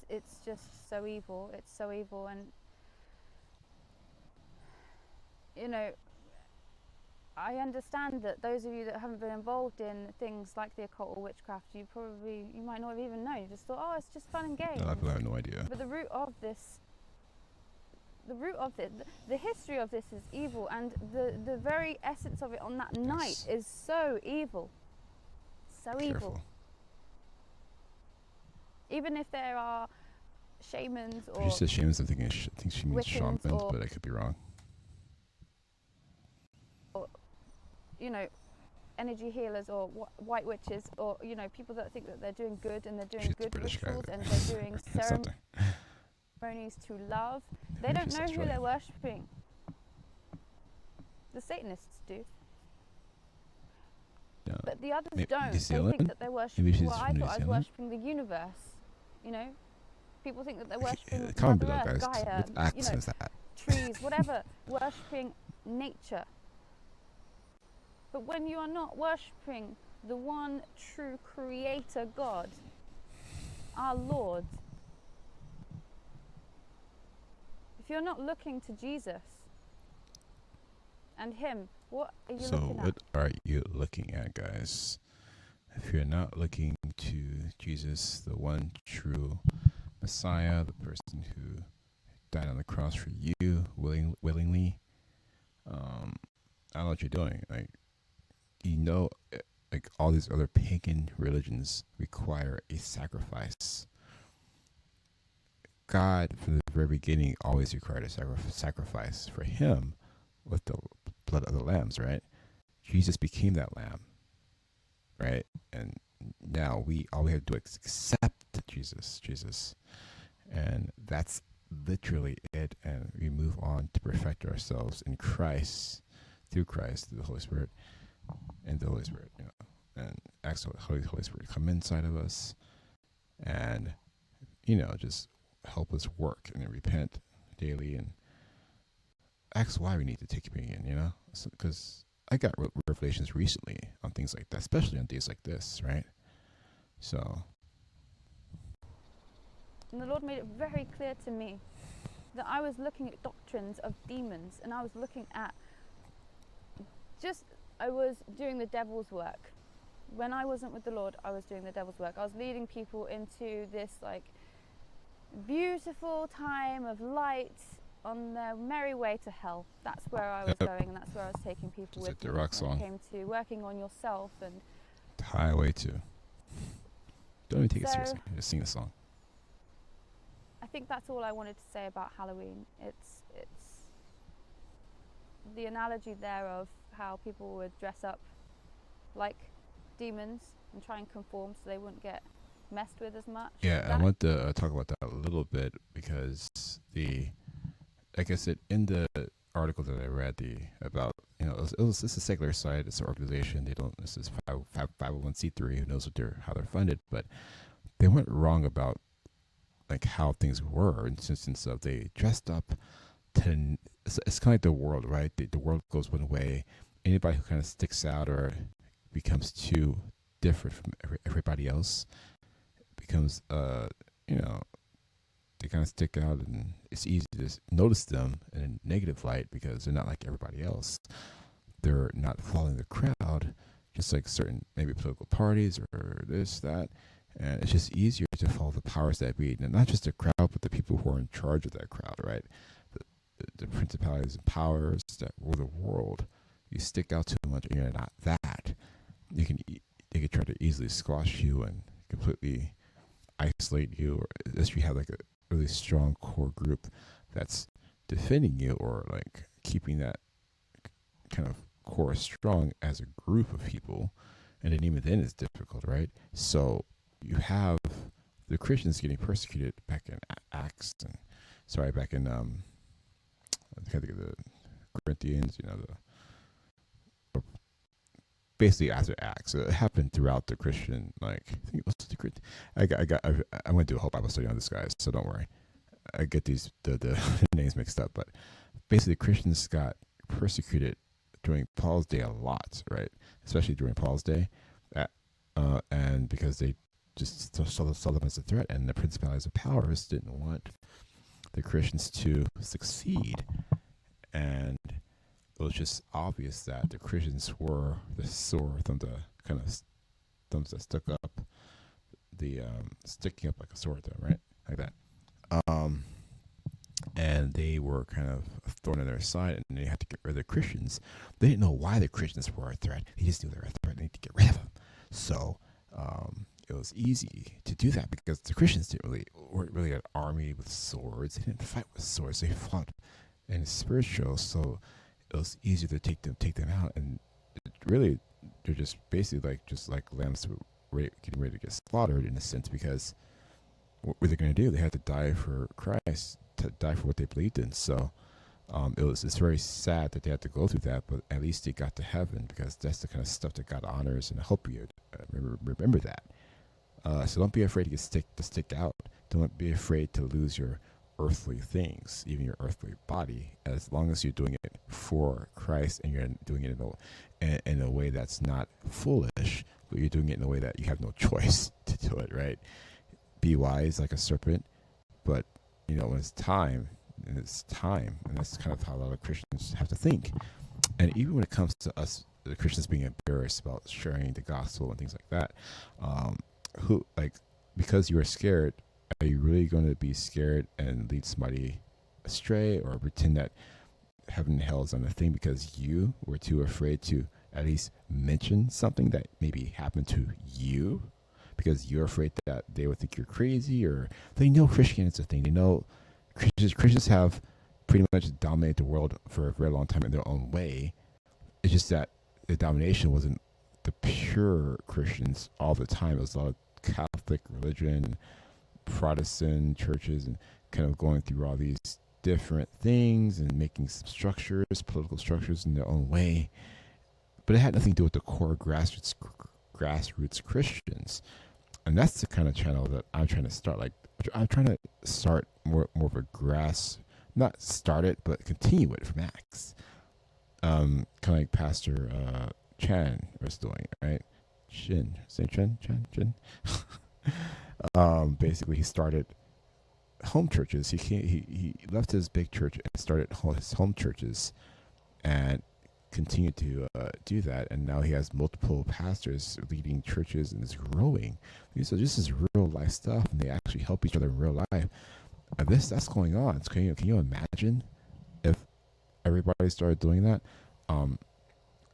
It's just so evil. It's so evil, and you know, I understand that those of you that haven't been involved in things like the occult or witchcraft, you might not have even known. You just thought, oh, it's just fun and games. A lot of people have no idea. But the root of the history of this is evil, and the very essence of it on that night is so evil. So Careful. evil. Even if there are shamans or... She says shamans, I think she means shamans, but I could be wrong. Or, you know, energy healers or white witches, or, you know, people that think that they're doing good and they're doing good rituals and they're doing ceremonies to love. They don't know who they're worshipping. The Satanists do. Yeah. But the others Maybe don't. They think that they're worshipping. Well, I thought I was worshipping the universe. You know, people think that they're worshipping Mother Earth, Gaia, you know, trees, whatever, worshipping nature. But when you are not worshipping the one true Creator God, our Lord, if you're not looking to Jesus and Him, what are you looking at? So what are you looking at, guys? If you're not looking to Jesus, the one true Messiah, the person who died on the cross for you willingly, I don't know what you're doing. Like, you know, like all these other pagan religions require a sacrifice. God, from the very beginning, always required a sacrifice. For Him, with the blood of the lambs, right? Jesus became that lamb, right? And now all we have to do is accept Jesus. And that's literally it. And we move on to perfect ourselves in Christ, through the Holy Spirit, and the Holy Spirit, you know, and ask the Holy Spirit to come inside of us and, you know, just help us work and repent daily and ask why we need to take communion, you know, because I got revelations recently on things like that, especially on days like this, right? So. And the Lord made it very clear to me that I was looking at doctrines of demons, and I was looking at I was doing the devil's work. When I wasn't with the Lord, I was doing the devil's work. I was leading people into this like beautiful time of light on their merry way to hell. That's where I was going, and that's where I was taking people with me. When it came to working on yourself and the highway to. Don't even take it seriously. Just sing the song. I think that's all I wanted to say about Halloween. It's the analogy there of how people would dress up like demons and try and conform so they wouldn't get messed with as much. Yeah, I want to talk about that a little bit because like I said in the article that I read, about, you know, it's a secular site, it's an organization. This is 501c3, who knows how they're funded, but they went wrong about like how things were in the instance of they dressed up to. It's kind of like the world, right? The world goes one way. Anybody who kind of sticks out or becomes too different from everybody else becomes, you know, they kind of stick out, and it's easy to notice them in a negative light because they're not like everybody else. They're not following the crowd, just like certain maybe political parties or this, that. And it's just easier to follow the powers that be, and not just the crowd, but the people who are in charge of that crowd, right? The principalities and powers that rule the world. You stick out too much, and you're not that. They can try to easily squash you and completely isolate you, or unless you have like a really strong core group that's defending you, or like keeping that kind of core strong as a group of people. And then even then it's difficult, right? So you have the Christians getting persecuted back in back in I think of the Corinthians, you know, basically after Acts. So it happened throughout the Christian, like I think it was the I went to a whole Bible study on this, guys, so don't worry. I get the names mixed up, but basically Christians got persecuted during Paul's day a lot, right? Especially during Paul's day, and because they just saw them as a threat, and the principalities of powers didn't want the Christians to succeed, and it was just obvious that the Christians were the sword, thumbs that stuck up, the sticking up like a sword, though, right, like that. And they were kind of thrown on their side, and they had to get rid of the Christians. They didn't know why the Christians were a threat. They just knew they were a threat. They need to get rid of them. So it was easy to do that because the Christians weren't really an army with swords. They didn't fight with swords. They fought in spiritual. So it was easier to take them out. And really, they're just basically just like lambs getting ready to get slaughtered in a sense, because what were they going to do? They had to die for Christ, to die for what they believed in. So it's very sad that they had to go through that, but at least they got to heaven, because that's the kind of stuff that God honors, and I hope you remember that. So don't be afraid to stick out. Don't be afraid to lose your earthly things, even your earthly body, as long as you're doing it for Christ and you're doing it in a way that's not foolish, but you're doing it in a way that you have no choice to do it, right? Be wise like a serpent, but when it's time, and that's kind of how a lot of Christians have to think. And even when it comes to us, the Christians being embarrassed about sharing the gospel and things like that, because you are scared, are you really going to be scared and lead somebody astray, or pretend that heaven and hell is on a thing because you were too afraid to at least mention something that maybe happened to you, because you're afraid that they would think you're crazy, or they know Christianity is a thing. They know Christians have pretty much dominated the world for a very long time in their own way. It's just that the domination wasn't the pure Christians all the time. It was a lot of Catholic religion, Protestant churches, and kind of going through all these different things and making some political structures in their own way. But it had nothing to do with the core grassroots Christians. And that's the kind of channel that I'm trying to start. Like, I'm trying to start more of a not start it, but continue it from Acts. Kind of like Pastor Chan was doing, right? Chin. Basically, he started home churches. He left his big church and started his home churches, and continued to do that. And now he has multiple pastors leading churches, and it's growing. So this is real life stuff, and they actually help each other in real life. And that's going on. Can you imagine if everybody started doing that? I'm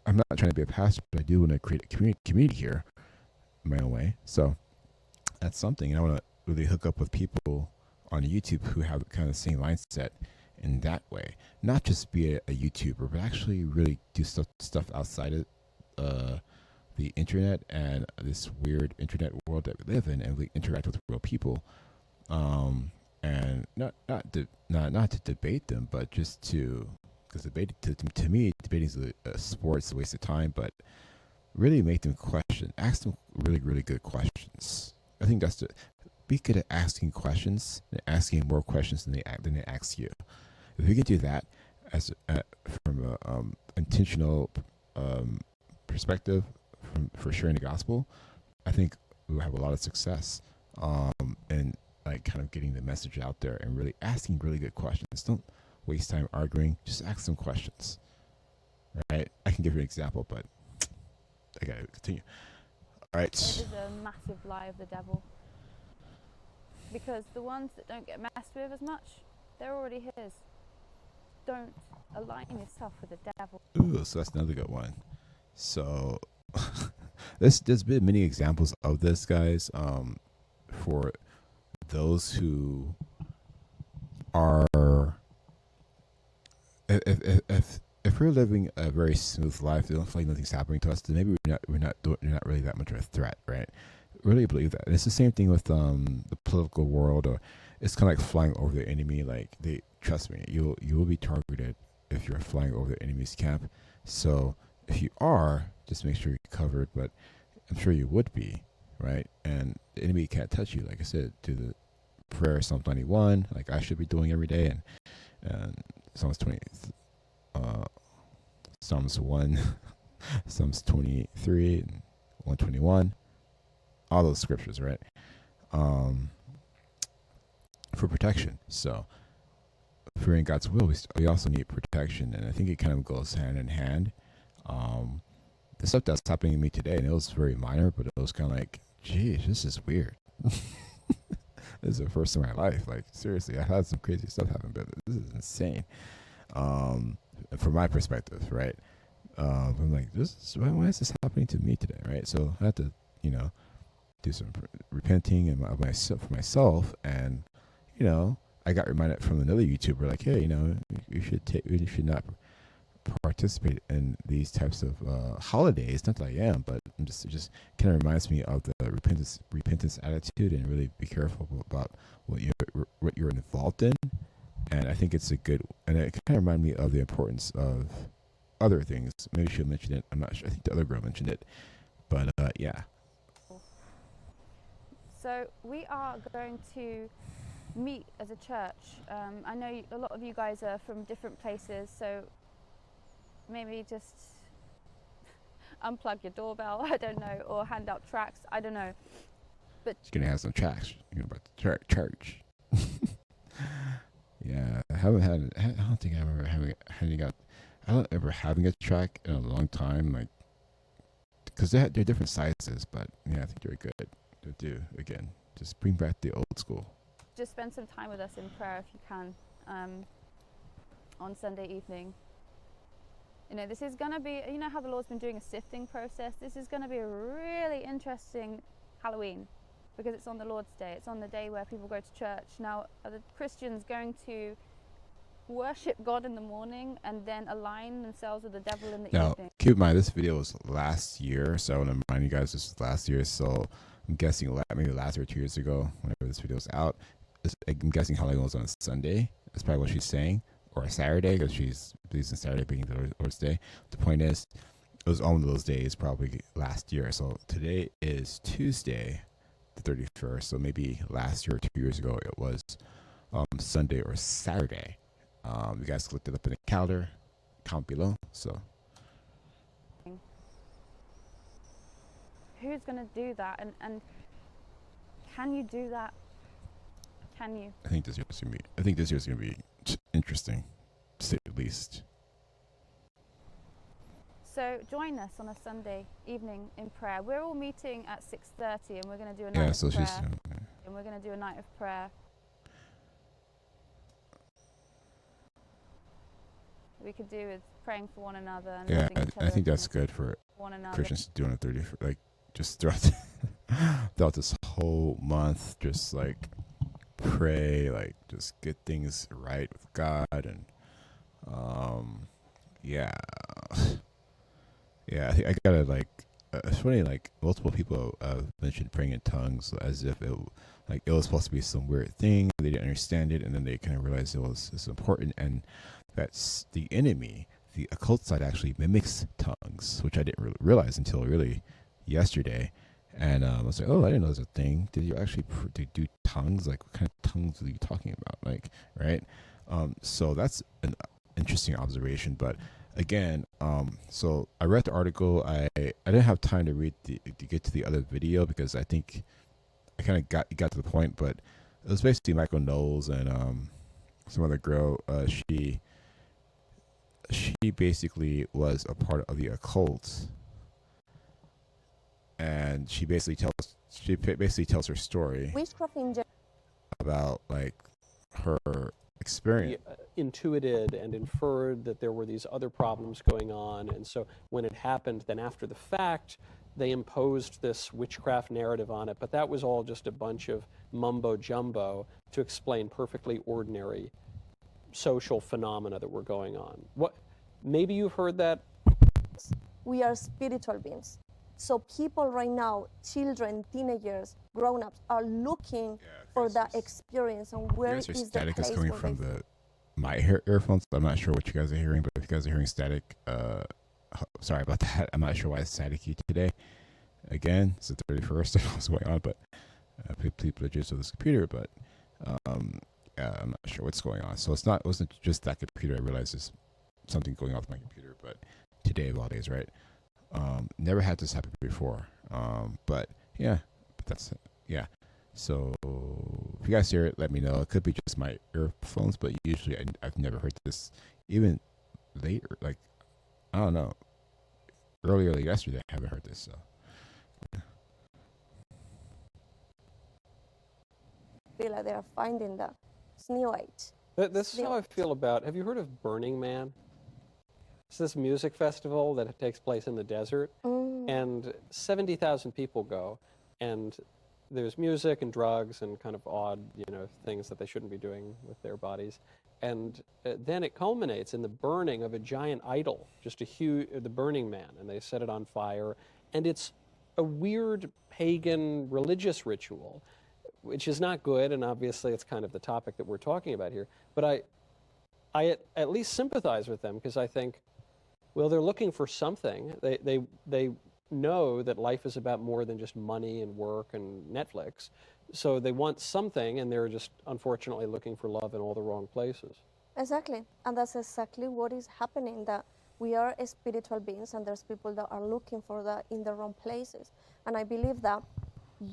not trying to be a pastor, but I do want to create a community here in my own way. So that's something. And I want to really hook up with people on YouTube who have kind of the same mindset in that way. Not just be a YouTuber, but actually really do stuff outside of the internet and this weird internet world that we live in, and we interact with real people. And not to debate them, but just to, because debate to me, debating is a sport, it's a waste of time. But really make them question, ask them really good questions. I think that's be good at asking questions and asking more questions than they ask you. If we can do that as from an intentional perspective for sharing the gospel, I think we'll have a lot of success. And like kind of getting the message out there and really asking really good questions. Don't waste time arguing. Just ask some questions. Right? I can give you an example, but I gotta continue. All right. It is a massive lie of the devil, because the ones that don't get messed with as much, they're already his. Don't align yourself with the devil. Ooh, so that's another good one. So there's been many examples of this, guys. For those who are, if we're living a very smooth life, they don't feel like nothing's happening to us, then maybe we're not really that much of a threat, right? Really believe that. And it's the same thing with the political world, or it's kind of like flying over the enemy. Like, trust me, you will be targeted if you're flying over the enemy's camp. So if you are, just make sure you're covered. But I'm sure you would be, right? And the enemy can't touch you, like I said, to the prayer Psalm 91, like I should be doing every day, and Psalms 20, Psalms 1, Psalms 23, and 121, all those scriptures, right? For protection. So, if we're in God's will, we also need protection, and I think it kind of goes hand in hand. The stuff that's happening to me today, and it was very minor, but it was kind of like, geez, this is weird. This is the first time in my life. Like, seriously, I had some crazy stuff happen, but this is insane. From my perspective, right? I'm like, why is this happening to me today, right? So I had to, do some repenting and for myself, and I got reminded from another YouTuber, like, hey, you should not participate in these types of holidays. Not that I am, but it just kind of reminds me of the repentance attitude, and really be careful about what you're involved in. And I think it's a good, and it kind of reminded me of the importance of other things. Maybe she'll mention it. I'm not sure. I think the other girl mentioned it, but yeah. So we are going to meet as a church. I know a lot of you guys are from different places, so maybe just unplug your doorbell, I don't know, or hand out tracts, I don't know. But she's gonna have some tracts about the church. Yeah, I don't think I remember having a track in a long time, like, because they're different sizes, but yeah, I think they're good to do again. Just bring back the old school. Just spend some time with us in prayer if you can, on Sunday evening. This is going to be, how the Lord's been doing a sifting process. This is going to be a really interesting Halloween, because it's on the Lord's Day. It's on the day where people go to church. Now, are the Christians going to worship God in the morning and then align themselves with the devil in the evening? Now, keep in mind, this video was last year, so I want to remind you guys this was last year. So I'm guessing maybe last or 2 years ago, whenever this video was out, I'm guessing Halloween was on a Sunday. That's probably what she's saying. Or a Saturday, because she's believes in Saturday being the Lord's Day. The point is, it was on those days probably last year. So today is Tuesday, the 31st. So maybe last year or 2 years ago, it was Sunday or Saturday. You guys looked it up in the calendar, comment below. So who's going to do that? And can you do that? Can you? I think this year's gonna be interesting, to say the least. So join us on a Sunday evening in prayer. We're all meeting at 6:30, and we're going to do a night of prayer. And we're going to do a night of prayer. We could do with praying for one another. And yeah, I think that's good for one another. Christians to do on the 30th, like just throughout this whole month, just like pray, like just get things right with God, and yeah, I gotta like. It's funny, like multiple people mentioned praying in tongues as if it was supposed to be some weird thing. They didn't understand it, and then they kind of realized it's important, and that's the enemy. The occult side actually mimics tongues, which I didn't realize until really yesterday. And I was like, oh, I didn't know there's a thing. Did you actually do tongues? Like, what kind of tongues are you talking about? Like, right? So that's an interesting observation. But again, so I read the article. I didn't have time to get to the other video, because I think I kind of got to the point. But it was basically Michael Knowles and some other girl. She basically was a part of the occult. And she basically tells her story about like her experience. He intuited and inferred that there were these other problems going on, and so when it happened, then after the fact, they imposed this witchcraft narrative on it. But that was all just a bunch of mumbo jumbo to explain perfectly ordinary social phenomena that were going on. Maybe you've heard that. We are spiritual beings. So people right now, children, teenagers, grown-ups, are looking for that experience, and where is the static place is coming from my earphones. I'm not sure what you guys are hearing, but if you guys are hearing static, sorry about that. I'm not sure why it's staticky today. Again, it's the 31st. I don't know what's going on, but please put a gist of this computer. But I'm not sure what's going on. So it wasn't just that computer. I realized there's something going on with my computer. But today of all days, right? Never had this happen before. But yeah, that's it. Yeah. So if you guys hear it, let me know. It could be just my earphones, but usually I've never heard this. Even later, like I don't know, earlier yesterday, I haven't heard this. So. Feel like they are finding the new age. This is how I feel about. Have you heard of Burning Man? It's this music festival that takes place in the desert, and 70,000 people go, and there's music and drugs and kind of odd, things that they shouldn't be doing with their bodies, and then it culminates in the burning of a giant idol, just the Burning Man, and they set it on fire, and it's a weird pagan religious ritual, which is not good, and obviously it's kind of the topic that we're talking about here. But I at least sympathize with them because I think, well, they're looking for something. They know that life is about more than just money and work and Netflix. So they want something, and they're just unfortunately looking for love in all the wrong places. Exactly, and that's exactly what is happening, that we are spiritual beings, and there's people that are looking for that in the wrong places. And I believe that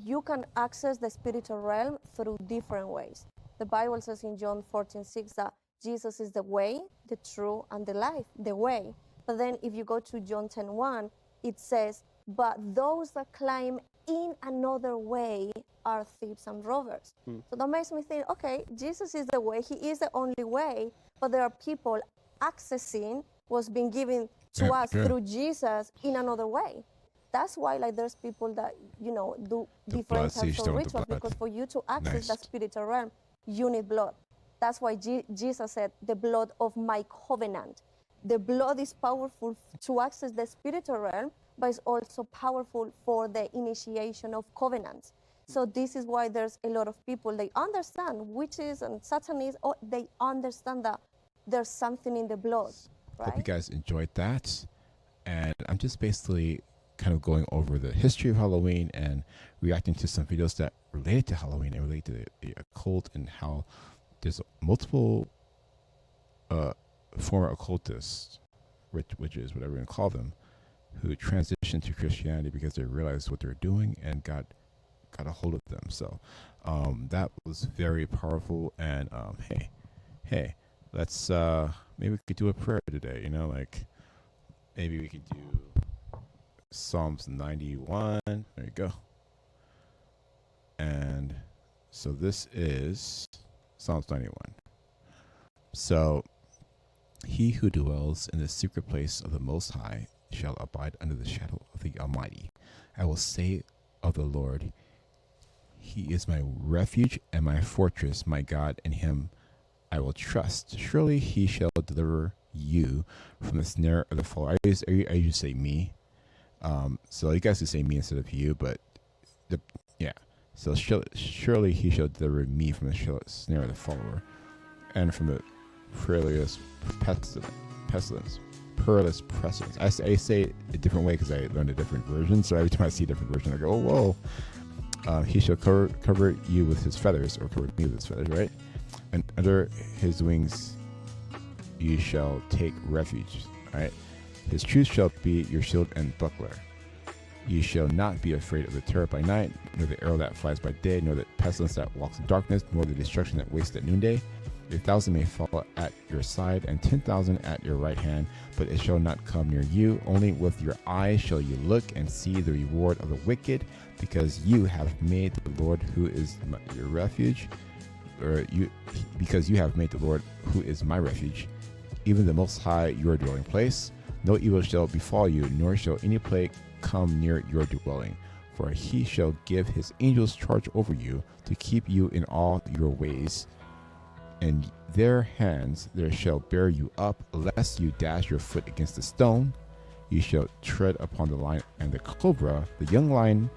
you can access the spiritual realm through different ways. The Bible says in John 14:6 that Jesus is the way, the truth, and the life, the way. But then if you go to John 10:1, it says, but those that climb in another way are thieves and robbers. So that makes me think, okay, Jesus is the way, he is the only way, but there are people accessing what's been given to us through Jesus in another way. That's why there's people that, do different types of rituals, because for you to access the spiritual realm, you need blood. That's why Jesus said, the blood of my covenant. The blood is powerful to access the spiritual realm, but it's also powerful for the initiation of covenants. So this is why there's a lot of people, they understand witches and Satanists, they understand that there's something in the blood, right? Hope you guys enjoyed that. And I'm just basically kind of going over the history of Halloween and reacting to some videos that related to Halloween and relate to the occult, and how there's multiple former occultists, witches, whatever you want to call them, who transitioned to Christianity because they realized what they're doing and got a hold of them. So that was very powerful. And hey, let's maybe we could do a prayer today. Maybe we could do Psalms 91. There you go. And so this is Psalms 91. So, he who dwells in the secret place of the Most High shall abide under the shadow of the Almighty. I will say of the Lord, he is my refuge and my fortress, my God, in him I will trust. Surely he shall deliver you from the snare of the fowler. I usually say me. So you guys can say me instead of you, but So surely he shall deliver me from the snare of the follower, and from the perilous pestilence. I say it a different way because I learned a different version. So every time I see a different version, I go, oh, whoa. He shall cover you with his feathers, or cover me with his feathers, right? And under his wings you shall take refuge, right? His truth shall be your shield and buckler. You shall not be afraid of the terror by night, nor the arrow that flies by day, nor the pestilence that walks in darkness, nor the destruction that wastes at noonday. 1,000 may fall at your side, and 10,000 at your right hand, but it shall not come near you. Only with your eyes shall you look and see the reward of the wicked, because you have made the Lord, who is your refuge, because you have made the Lord, who is my refuge, even the Most High, your dwelling place. No evil shall befall you, nor shall any plague come near your dwelling. For he shall give his angels charge over you, to keep you in all your ways. In their hands they shall bear you up, lest you dash your foot against a stone. You shall tread upon the lion and the cobra, the young lion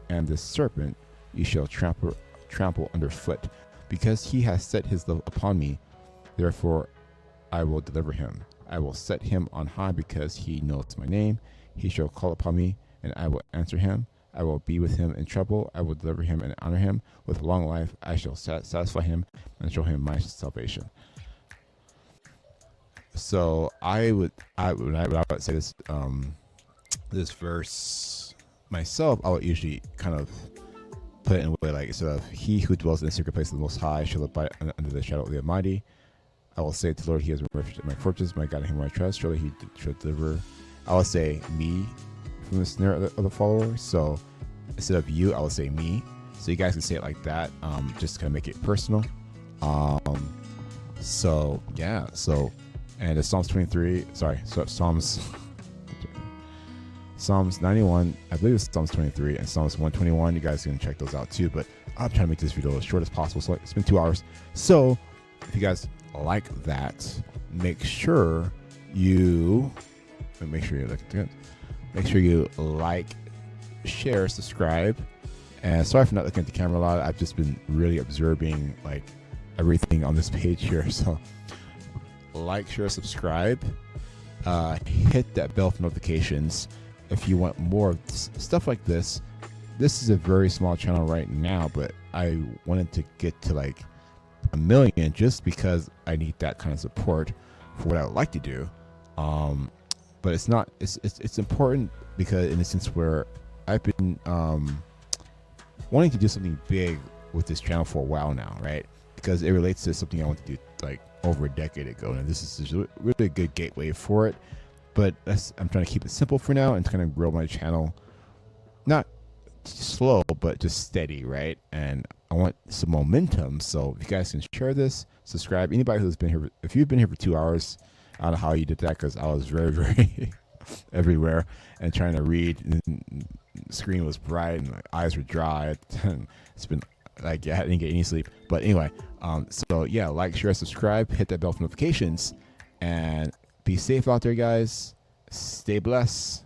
and the serpent you shall trample underfoot. Because he has set his love upon me, therefore I will deliver him. I will set him on high because he knows my name. He shall call upon me, and I will answer him. I will be with him in trouble. I will deliver him and honor him. With long life, I shall satisfy him and show him my salvation. So I would say this this verse myself, I would usually kind of put it in a way like, instead of he who dwells in the secret place of the Most High shall abide under the shadow of the Almighty, I will say to the Lord, He is my refuge and my fortress, my God in Him I trust. Surely He shall deliver. I will say me from the snare of the follower. So instead of you, I will say me. So you guys can say it like that. Just kind of make it personal. So yeah. So and it's Psalms 23. Sorry. So Psalms 91, I believe it's Psalms 23 and Psalms 121. You guys can check those out too. But I'm trying to make this video as short as possible. So it's been 2 hours. So if you guys like that, make sure you like, share, subscribe. And sorry for not looking at the camera a lot. I've just been really observing like everything on this page here. So like, share, subscribe, hit that bell for notifications if you want more of stuff like this. This is a very small channel right now, but I wanted to get to like 1 million just because I need that kind of support for what I would like to do. But it's not, it's important because in a sense where I've been wanting to do something big with this channel for a while now, right? Because it relates to something I want to do like over a decade ago, and this is a really good gateway for it. But I'm trying to keep it simple for now and kind of grow my channel, not slow, but just steady, right? And I want some momentum. So if you guys can share this, subscribe. Anybody who's been here, if you've been here for 2 hours, I don't know how you did that because I was very, very everywhere and trying to read. And the screen was bright and my eyes were dry. It's been like, I didn't get any sleep. But anyway, so yeah, like, share, subscribe, hit that bell for notifications, and be safe out there, guys. Stay blessed.